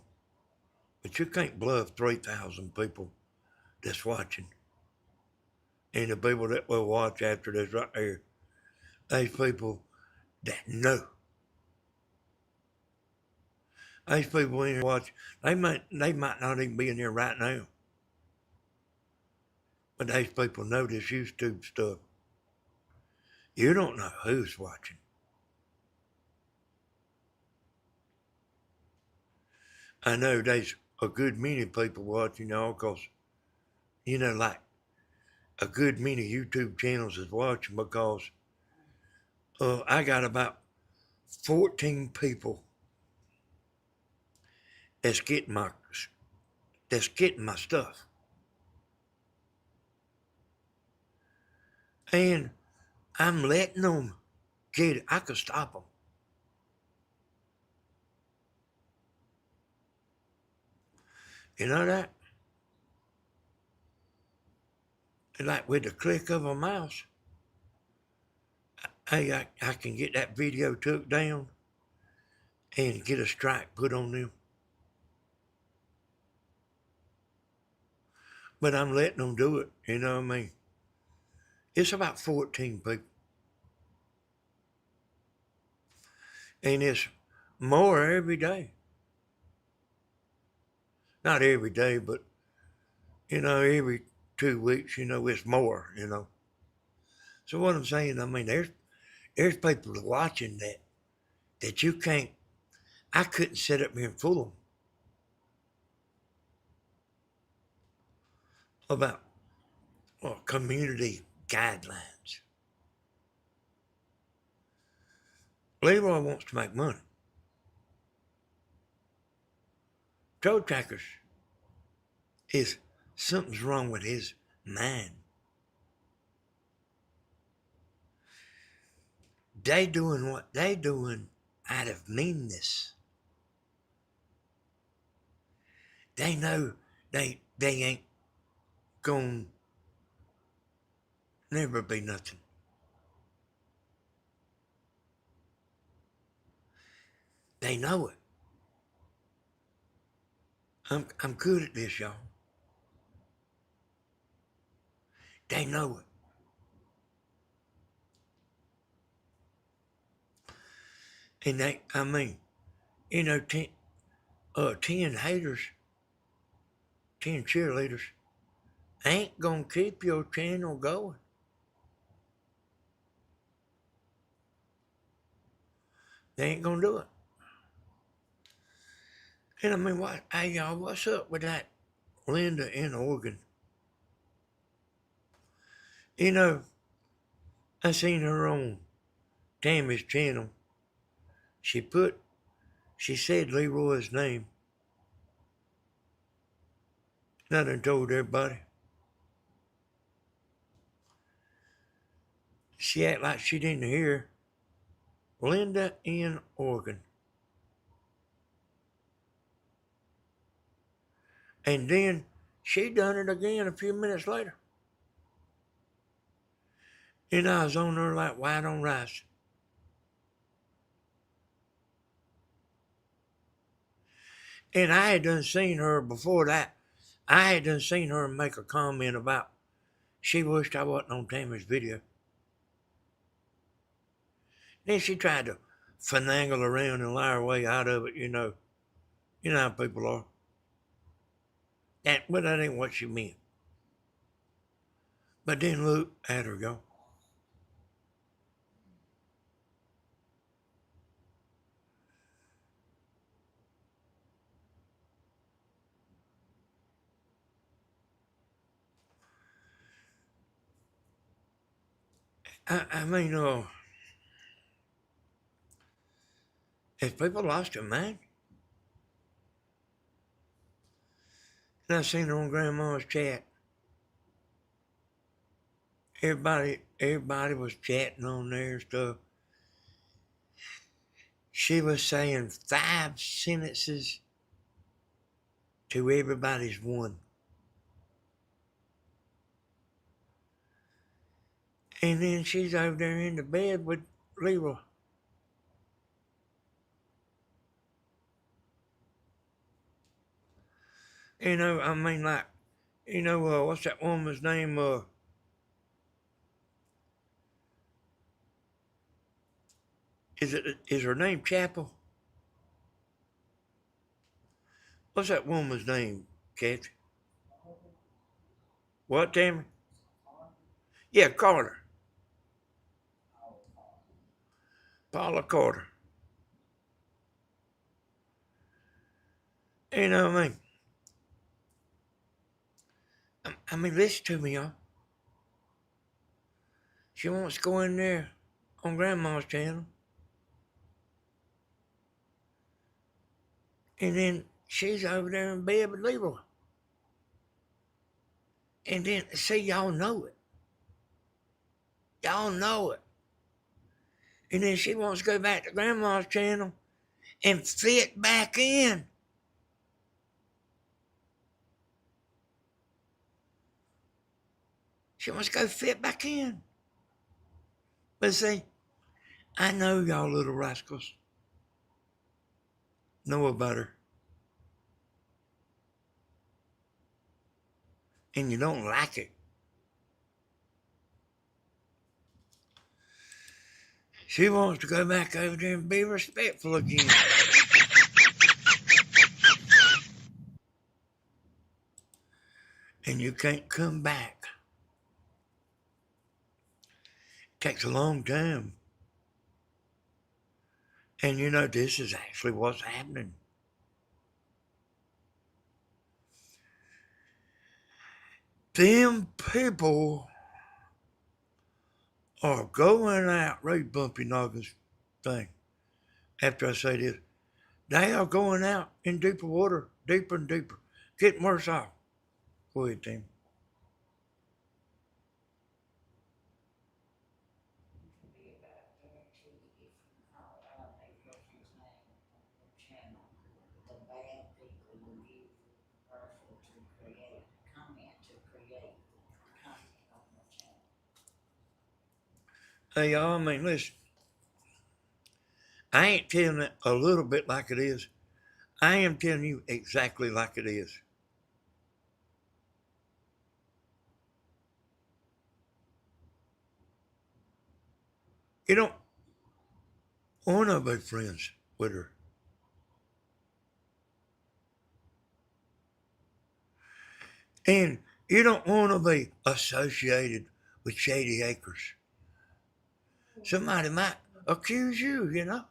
but you can't bluff 3,000 people that's watching. And the people that will watch after this right here, these people that know. These people in here watch, they might not even be in here right now. But these people know this YouTube stuff. You don't know who's watching. I know there's a good many people watching y'all because, like a good many YouTube channels is watching because I got about 14 people that's getting my stuff. And I'm letting them get it. I could stop them. You know that? Like with the click of a mouse, hey, I can get that video took down and get a strike put on them. But I'm letting them do it, you know what I mean? It's about 14 people. And it's more every day. Not every day, but, every 2 weeks, it's more. So what I'm saying, I mean, there's people watching that you can't, I couldn't sit up here and fool them about community guidelines. Leroy wants to make money. Toe trackers is something's wrong with his mind. They doing what they doing out of meanness. They know they ain't gonna never be nothing. They know it. I'm good at this, y'all. They know it. And I mean, you know, 10 haters, 10 cheerleaders ain't gonna keep your channel going. They ain't gonna do it. And I mean, what? Hey, y'all, what's up with that Linda in Oregon? You know, I seen her on Tammy's channel. She said Leroy's name. And I done told everybody. She act like she didn't hear Linda in Oregon. And then she done it again a few minutes later. And I was on her like white on rice. And I had done seen her before that. I had done seen her make a comment about she wished I wasn't on Tammy's video. Then she tried to finagle around and lie her way out of it, you know. You know how people are. But that ain't what she meant. But then look at her go. I mean, if people lost their mind, and I seen her on Grandma's chat. Everybody was chatting on there and stuff. She was saying 5 sentences to everybody's one. And then she's over there in the bed with Leroy. You know, I mean, like, you know, what's that woman's name? Is her name Chapel? What's that woman's name, Kathy? What, Tammy? Yeah, Carter. Paula Carter. You know what I mean? I mean, listen to me, y'all. She wants to go in there on Grandma's channel. And then she's over there in bed with Leroy. And then, see, y'all know it. Y'all know it. And then she wants to go back to Grandma's channel and fit back in. She wants to go fit back in. But see, I know y'all little rascals know about her. And you don't like it. She wants to go back over there and be respectful again. And you can't come back. It takes a long time. And you know, this is actually what's happening. Them people are going out, read Bumpy Noggins thing, after I say this. They are going out in deeper water, deeper and deeper, getting worse off. Go ahead, Tim. Be about guarantee if you call out a person's name on your channel, the bad people will use your commercial to create comment to create content on your channel. Hey, y'all, I mean, listen. I ain't telling it a little bit like it is. I am telling you exactly like it is. You don't want to be friends with her. And you don't want to be associated with Shady Acres. Somebody might accuse you, you know.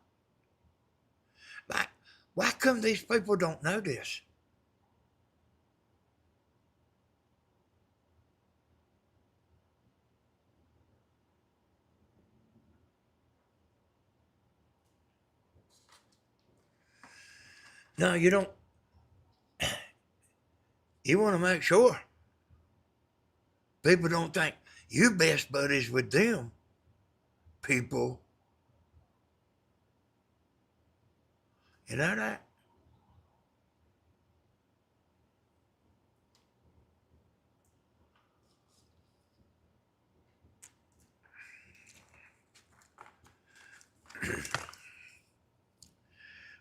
Like, why come these people don't know this? No, you don't. You want to make sure people don't think you best buddies with them people. You know that?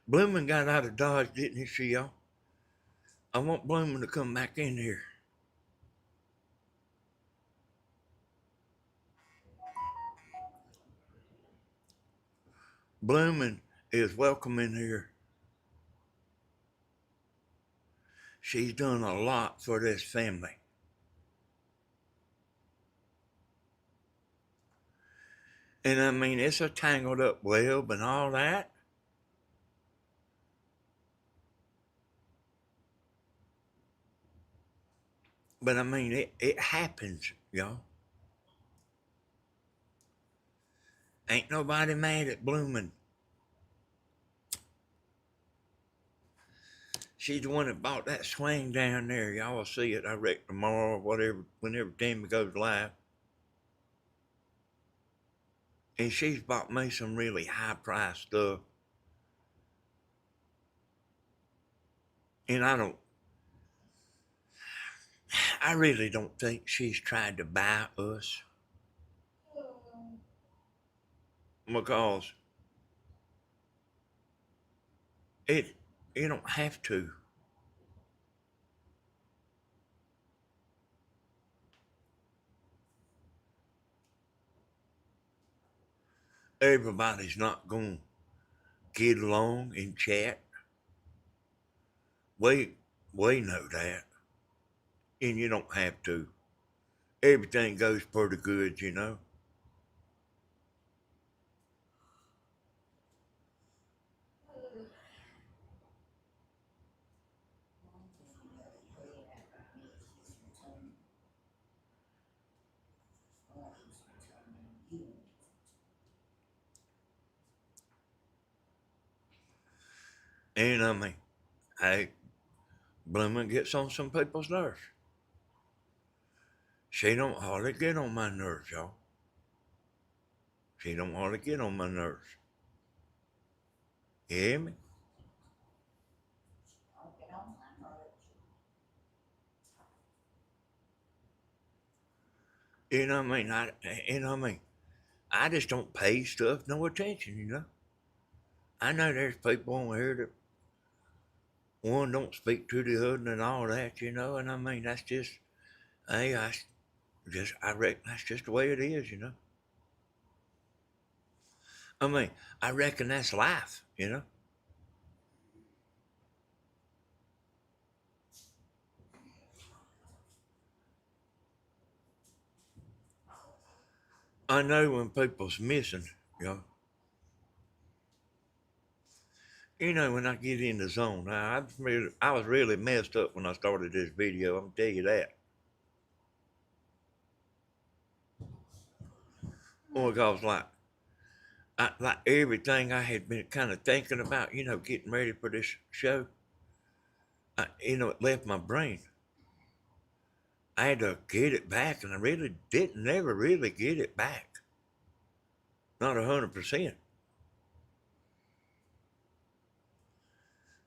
Bloomin' got out of Dodge, didn't he, see y'all? I want Bloomin' to come back in here. Bloomin' is welcome in here. She's done a lot for this family. And I mean, it's a tangled up web and all that. But I mean, it happens, y'all. Ain't nobody mad at Bloomin'. She's the one that bought that swing down there. Y'all will see it, I reckon, tomorrow or whatever, whenever Timmy goes live. And she's bought me some really high priced stuff. And I really don't think she's tried to buy us because it, you don't have to. Everybody's not going to get along and chat. We, we know that. And you don't have to. Everything goes pretty good, you know. And I mean, hey, Bloomin' gets on some people's nerves. She don't hardly get on my nerves, y'all. She don't hardly get on my nerves. You hear me? You know what I mean? You know what I mean? I just don't pay stuff no attention, you know. I know there's people on here that one don't speak to the other and all that, you know, and I mean that's just, hey, I reckon that's just the way it is, you know. I mean, I reckon that's life, you know. I know when people's missing, you know. You know, when I get in the zone, I was really messed up when I started this video. I'm gonna tell you that. Well, because like everything I had been kind of thinking about, you know, getting ready for this show, you know, it left my brain. I had to get it back, and I really didn't never really get it back. Not 100%.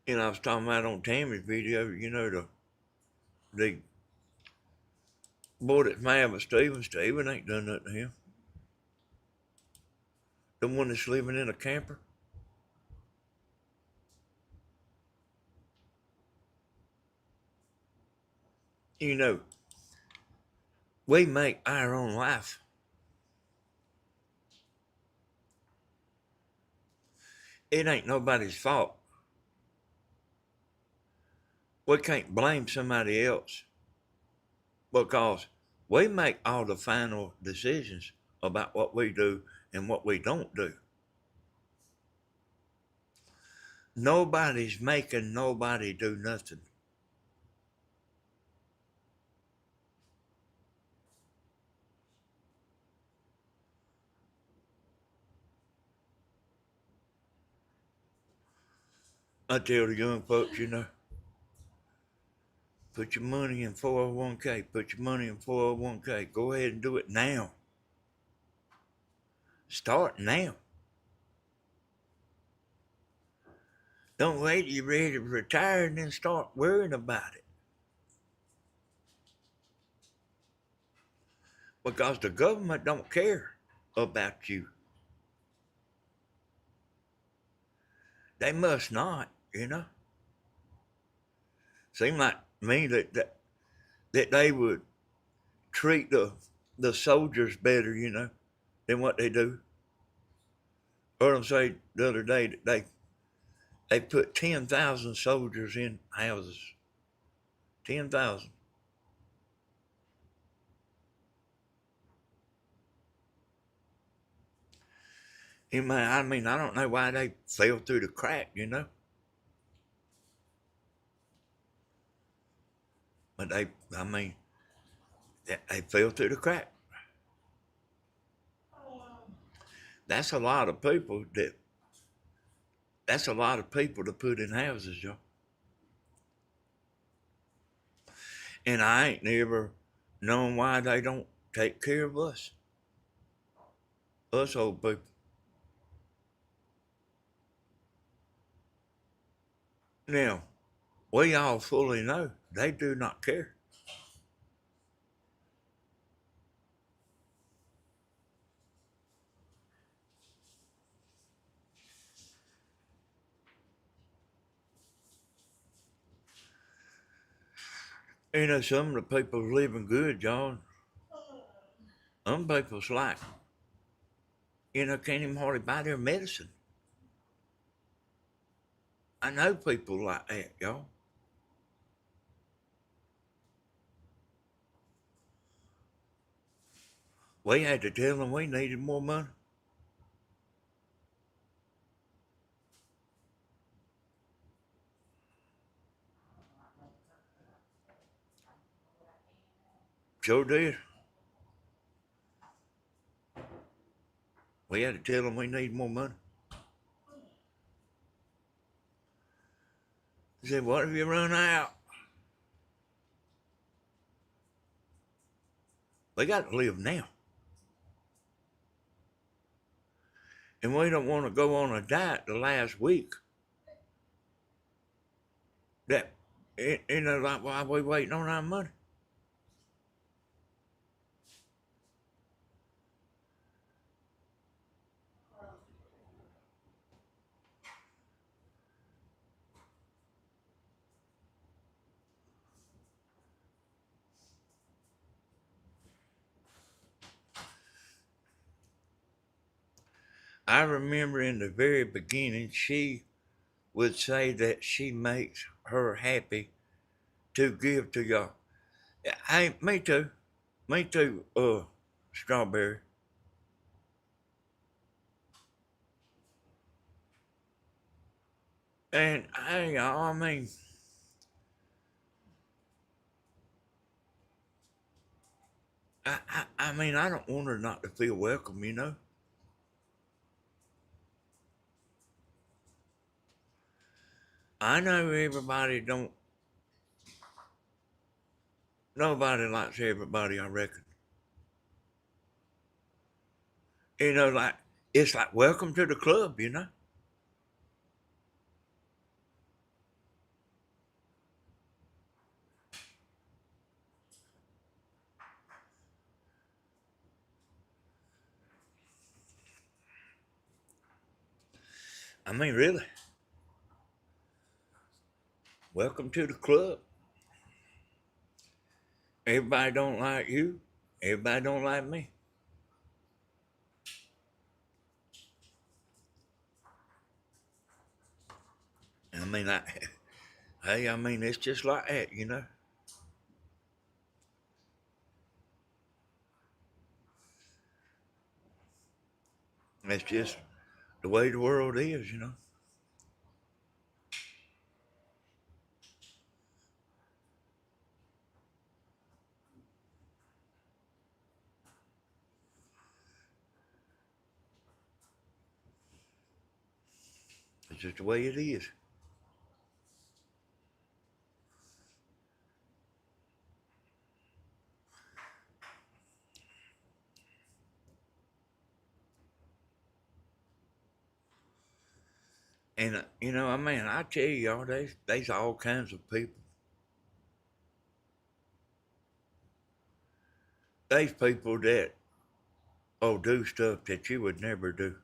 You know, I was talking about on Tammy's video, you know, the boy that's mad with Steven. Steven ain't done nothing to him. The one that's living in a camper. You know, we make our own life. It ain't nobody's fault. We can't blame somebody else because we make all the final decisions about what we do and what we don't do. Nobody's making nobody do nothing. I tell the young folks, put your money in 401k, put your money in 401k. Go ahead and do it now. Start now. Don't wait till you're ready to retire and then start worrying about it. Because the government don't care about you. They must not. Seem like to me that they would treat the soldiers better, than what they do. Heard them say the other day that they put 10,000 soldiers in houses. 10,000. I mean, I don't know why they fell through the crack. But I mean, they fell through the crack. That's a lot of people that's a lot of people to put in houses, y'all. And I ain't never known why they don't take care of us old people. Now, we all fully know they do not care. Some of the people living good, y'all. Some people's like, can't even hardly buy their medicine. I know people like that, y'all. We had to tell them we needed more money. Sure did. We had to tell them we need more money. They said, what if you run out? We got to live now. And we don't want to go on a diet the last week. That, like, why we waiting on our money? I remember in the very beginning, she would say that she makes her happy to give to y'all. Hey, me too. Me too, Strawberry. And hey, y'all, I mean, I don't want her not to feel welcome. I know nobody likes everybody, I reckon. Like, it's like, welcome to the club. I mean, really, welcome to the club. Everybody don't like you. Everybody don't like me. I mean, hey, I mean, it's just like that, you know. It's just the way the world is, you know. It's just the way it is. And you know, I mean, I tell y'all, there's all kinds of people. There's people that do stuff that you would never do.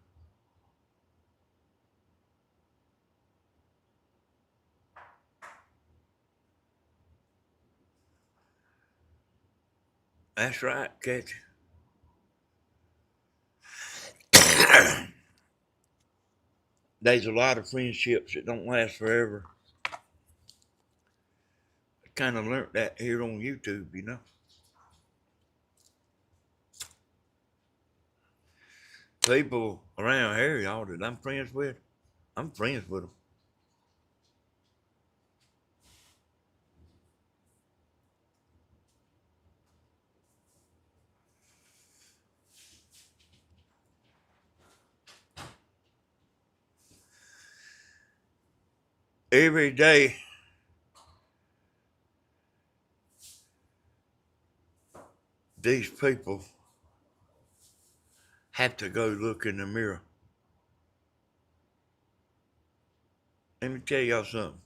That's right, catch. There's a lot of friendships that don't last forever. I kind of learned that here on YouTube, you know. People around here, y'all, that I'm friends with, I'm friends with them. Every day, these people have to go look in the mirror. Let me tell y'all something.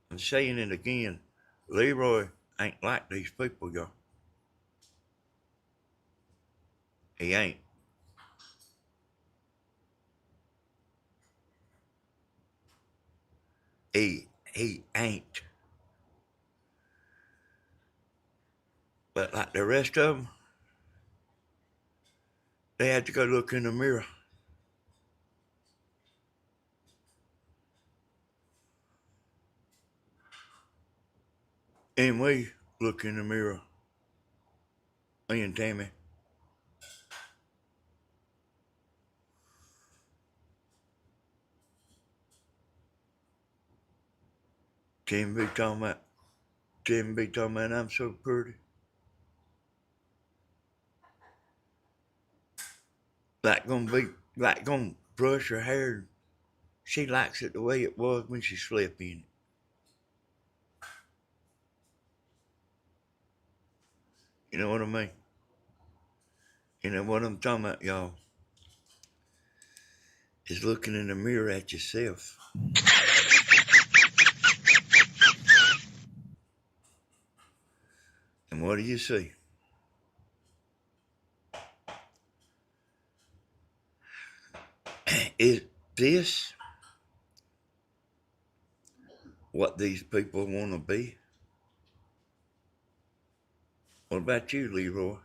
I'm saying it again. Leroy ain't like these people, y'all. He ain't. He ain't. But like the rest of them, they had to go look in the mirror. And we look in the mirror. Me and Tammy. Tammy be talking about I'm so pretty. Like gonna brush her hair. She likes it the way it was when she slept in it. You know what I mean? You know what I'm talking about, y'all? Is looking in the mirror at yourself. And what do you see? Is this what these people want to be? What about you, Leroy?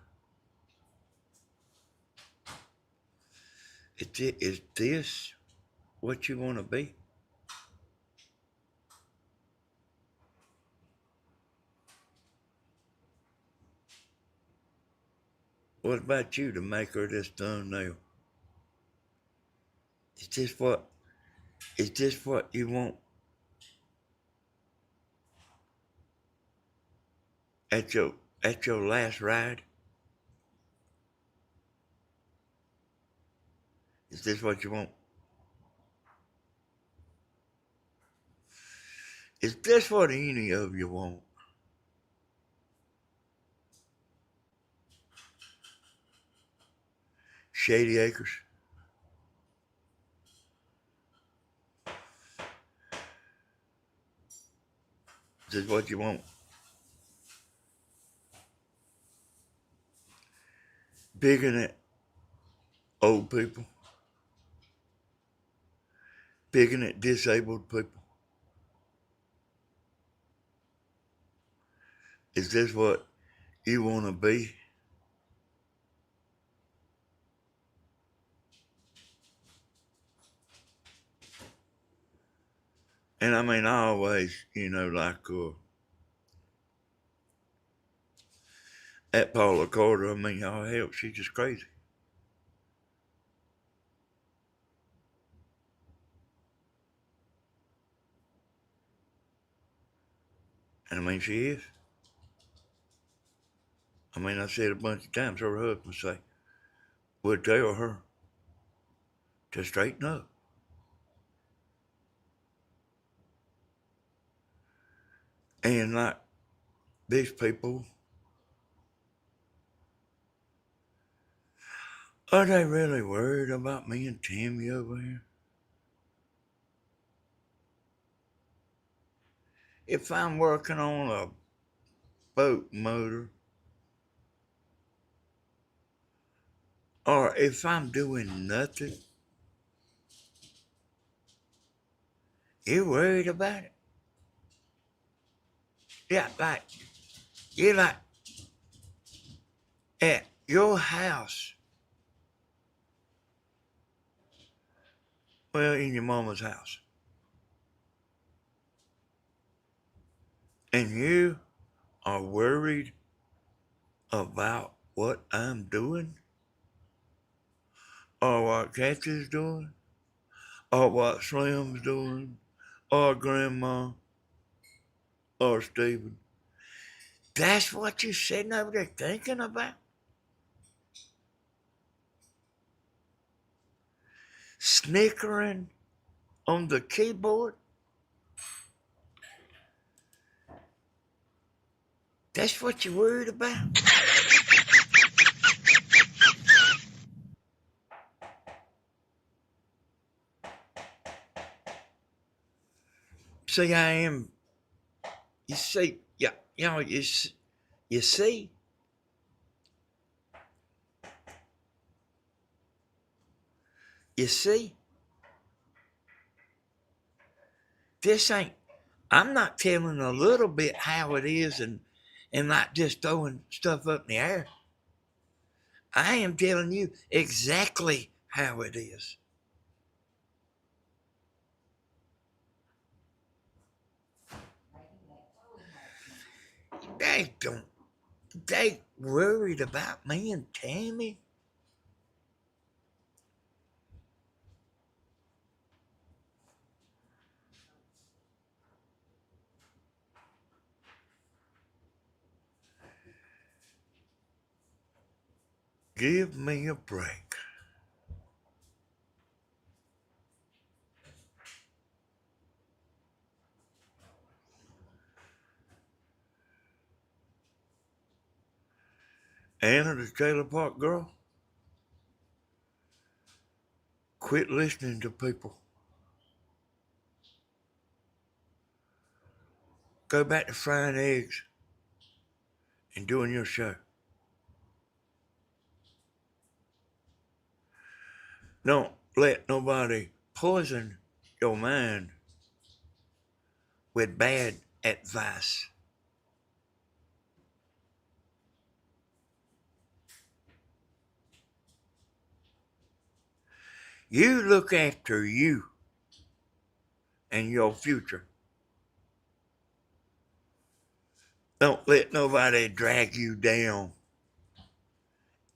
Is this what you want to be? What about you, the maker of this thumbnail? Is this what you want at your last ride? Is this what you want? Is this what any of you want? Shady Acres? Is this what you want? Picking at old people? Picking at disabled people? Is this what you want to be? And I mean, I always, like at Paula Carter, I mean, oh hell, she's just crazy. And I mean, she is. I mean, I said a bunch of times, her husband say, would tell her to straighten up. And like these people, are they really worried about me and Timmy over here? If I'm working on a boat motor, or if I'm doing nothing, you're worried about it. Yeah, like, you're like at your house, well, in your mama's house, and you are worried about what I'm doing, or what Kathy's doing, or what Slim's doing, or Grandma, or Stephen. That's what you're sitting over there thinking about? Snickering on the keyboard? That's what you're worried about? See, I am, you see, yeah, you see, you see, this ain't, I'm not telling a little bit how it is and not just throwing stuff up in the air. I am telling you exactly how it is. They don't, they worried about me and Tammy. Give me a break. Anna, the trailer park girl, quit listening to people. Go back to frying eggs and doing your show. Don't let nobody poison your mind with bad advice. You look after you and your future. Don't let nobody drag you down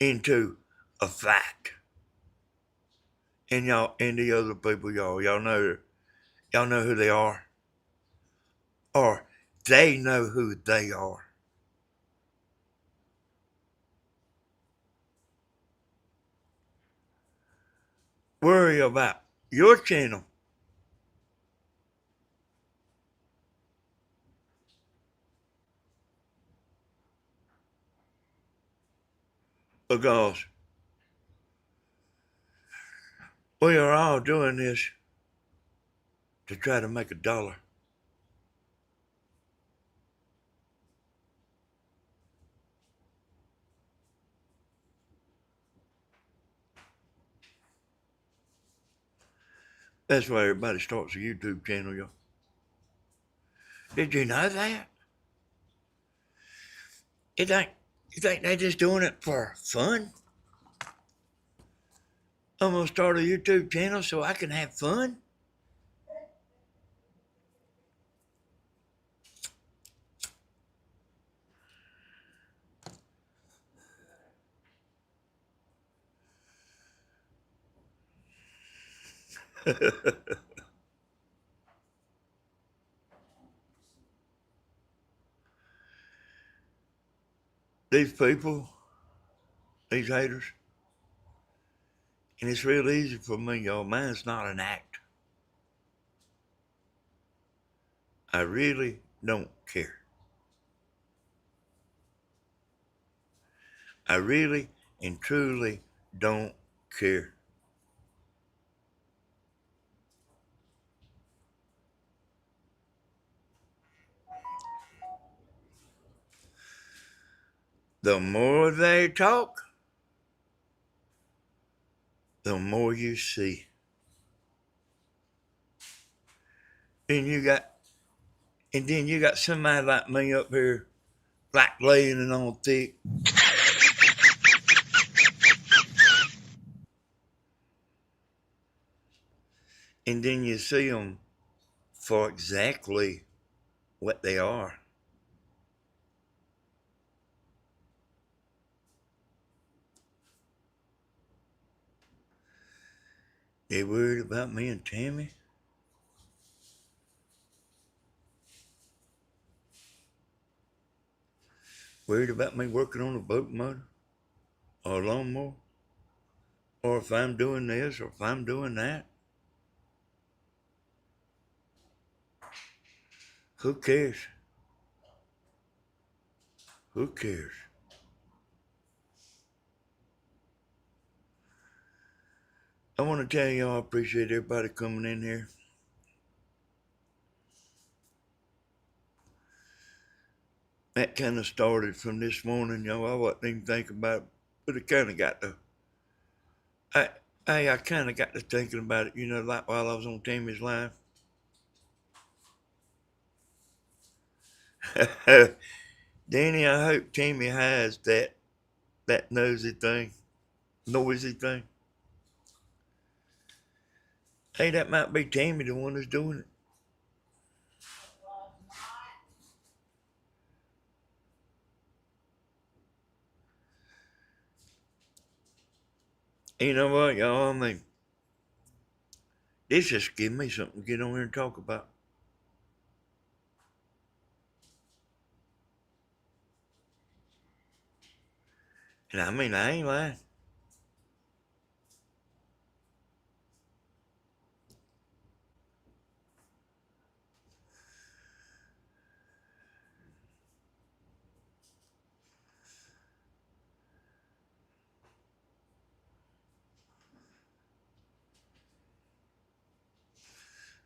into a fight. And the other people, y'all know who they are, or they know who they are. Worry about your channel because we are all doing this to try to make $1. That's why everybody starts a YouTube channel, y'all. Did you know that? You think they just doing it for fun? I'm gonna start a YouTube channel so I can have fun. These people, these haters, and it's real easy for me, y'all. Mine's not an act. I really don't care. I really and truly don't care. The more they talk, the more you see. Then you got, and then you got somebody like me up here, like laying it on thick. And then you see them for exactly what they are. They worried about me and Tammy. Worried about me working on a boat motor or a lawnmower, or if I'm doing this or if I'm doing that. Who cares? Who cares? I want to tell y'all I appreciate everybody coming in here. That kind of started from this morning, y'all. I wasn't even thinking about it, but it kind of got to. I kind of got to thinking about it, like while I was on Tammy's live. Danny, I hope Tammy has that noisy thing. Hey, that might be Tammy, the one that's doing it. You know what, y'all? I mean, this just give me something to get on here and talk about. And I mean, I ain't lying.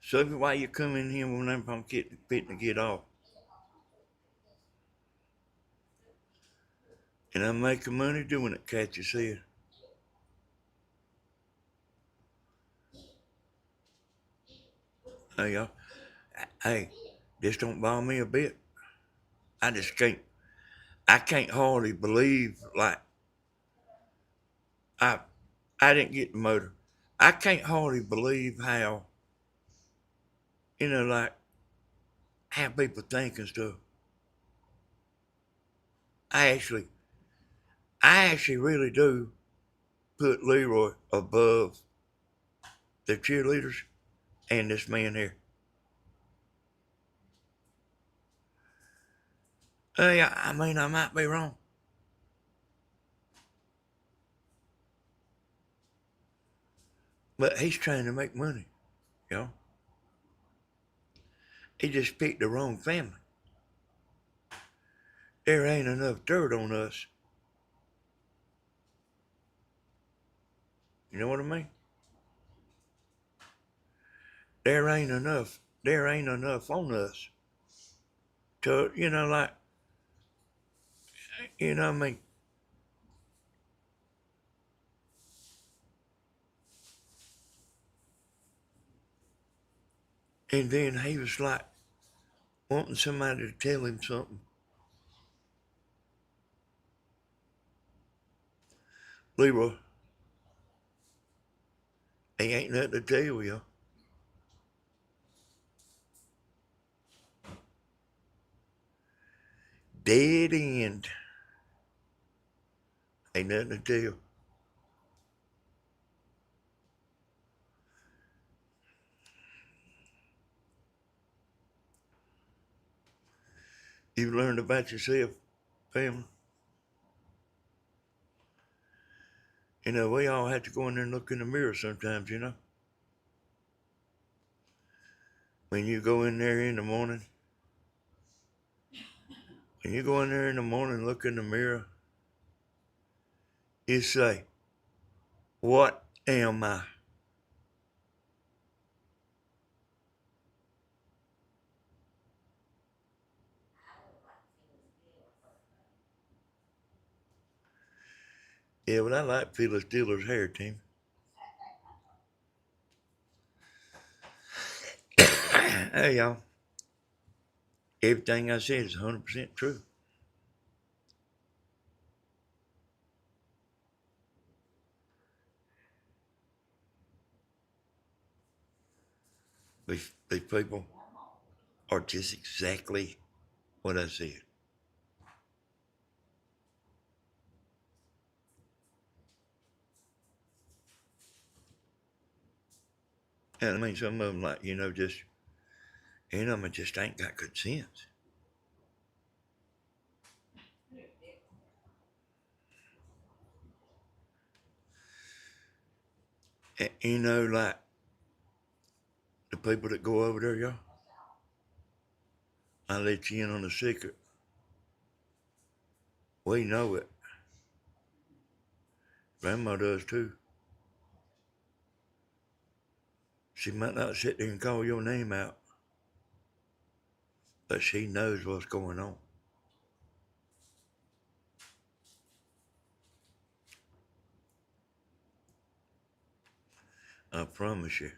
So why you come in here when I'm fitting to get off? And I'm making money doing it, can't you see it? Hey, y'all. Hey, this don't bother me a bit. I just I can't hardly believe, like, I, I didn't get the motor. I can't hardly believe how, like, how people think and stuff. I actually, I actually really do put Leroy above the cheerleaders and this man here. Hey, I mean, I might be wrong, but he's trying to make money, you know. He just picked the wrong family. There ain't enough dirt on us. You know what I mean? There ain't enough. There ain't enough on us to, like, I mean. And then he was like wanting somebody to tell him something. Leroy, he ain't nothing to tell you. Dead end. Ain't nothing to tell. You've learned about yourself, family. You know, we all have to go in there and look in the mirror sometimes, you know. When you go in there in the morning, when you go in there in the morning and look in the mirror, you say, what am I? Yeah, but I like Phyllis Diller's hair, team. Hey, y'all. Everything I said is 100% true. These people are just exactly what I said. And I mean, some of them, like, just, it just ain't got good sense. And, like, the people that go over there, y'all, I let you in on a secret. We know it. Grandma does too. She might not sit there and call your name out, but she knows what's going on. I promise you.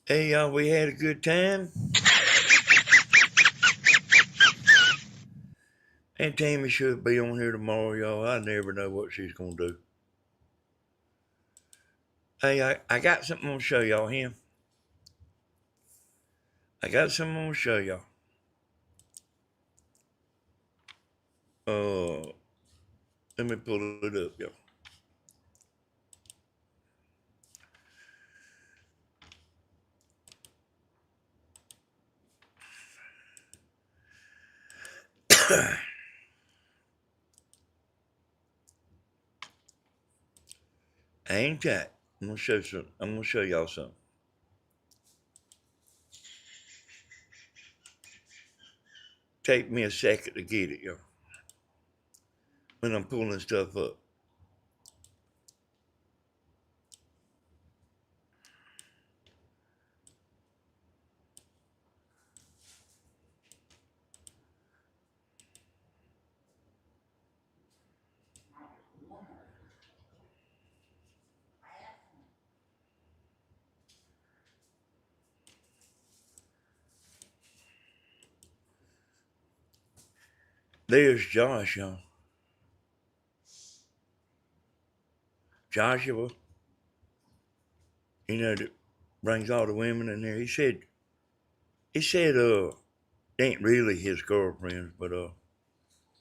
Hey, y'all, we had a good time. And Tammy should be on here tomorrow, y'all. I never know what she's going to do. Hey, I got something to show y'all here. I got something to show y'all. Let me pull it up, y'all. Ain't that? I'm gonna show y'all something. Take me a second to get it, y'all. When I'm pulling stuff up. There's Josh, y'all. Joshua, that brings all the women in there. He said, they ain't really his girlfriends, but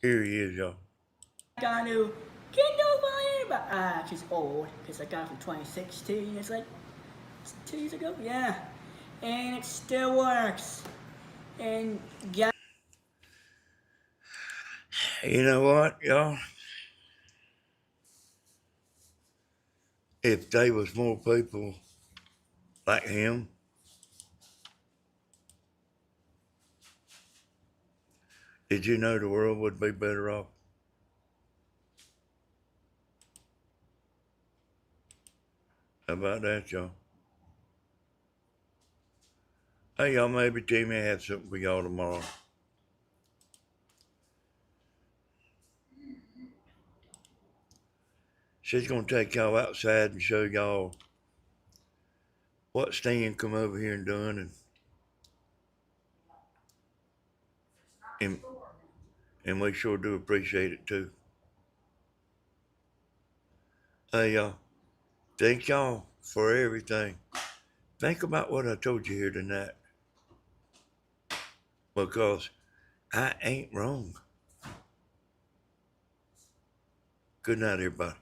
here he is, y'all. Got a new Kindle volume, but she's old because I got it from 2016. It's like 2 years ago, yeah, and it still works. And yeah, You know what, y'all? If there was more people like him, did you know the world would be better off? How about that, y'all? Hey, y'all, maybe Timmy have something for y'all tomorrow. She's gonna take y'all outside and show y'all what Stan come over here and done, and we sure do appreciate it too. Hey, thank y'all for everything. Think about what I told you here tonight because I ain't wrong. Good night, everybody.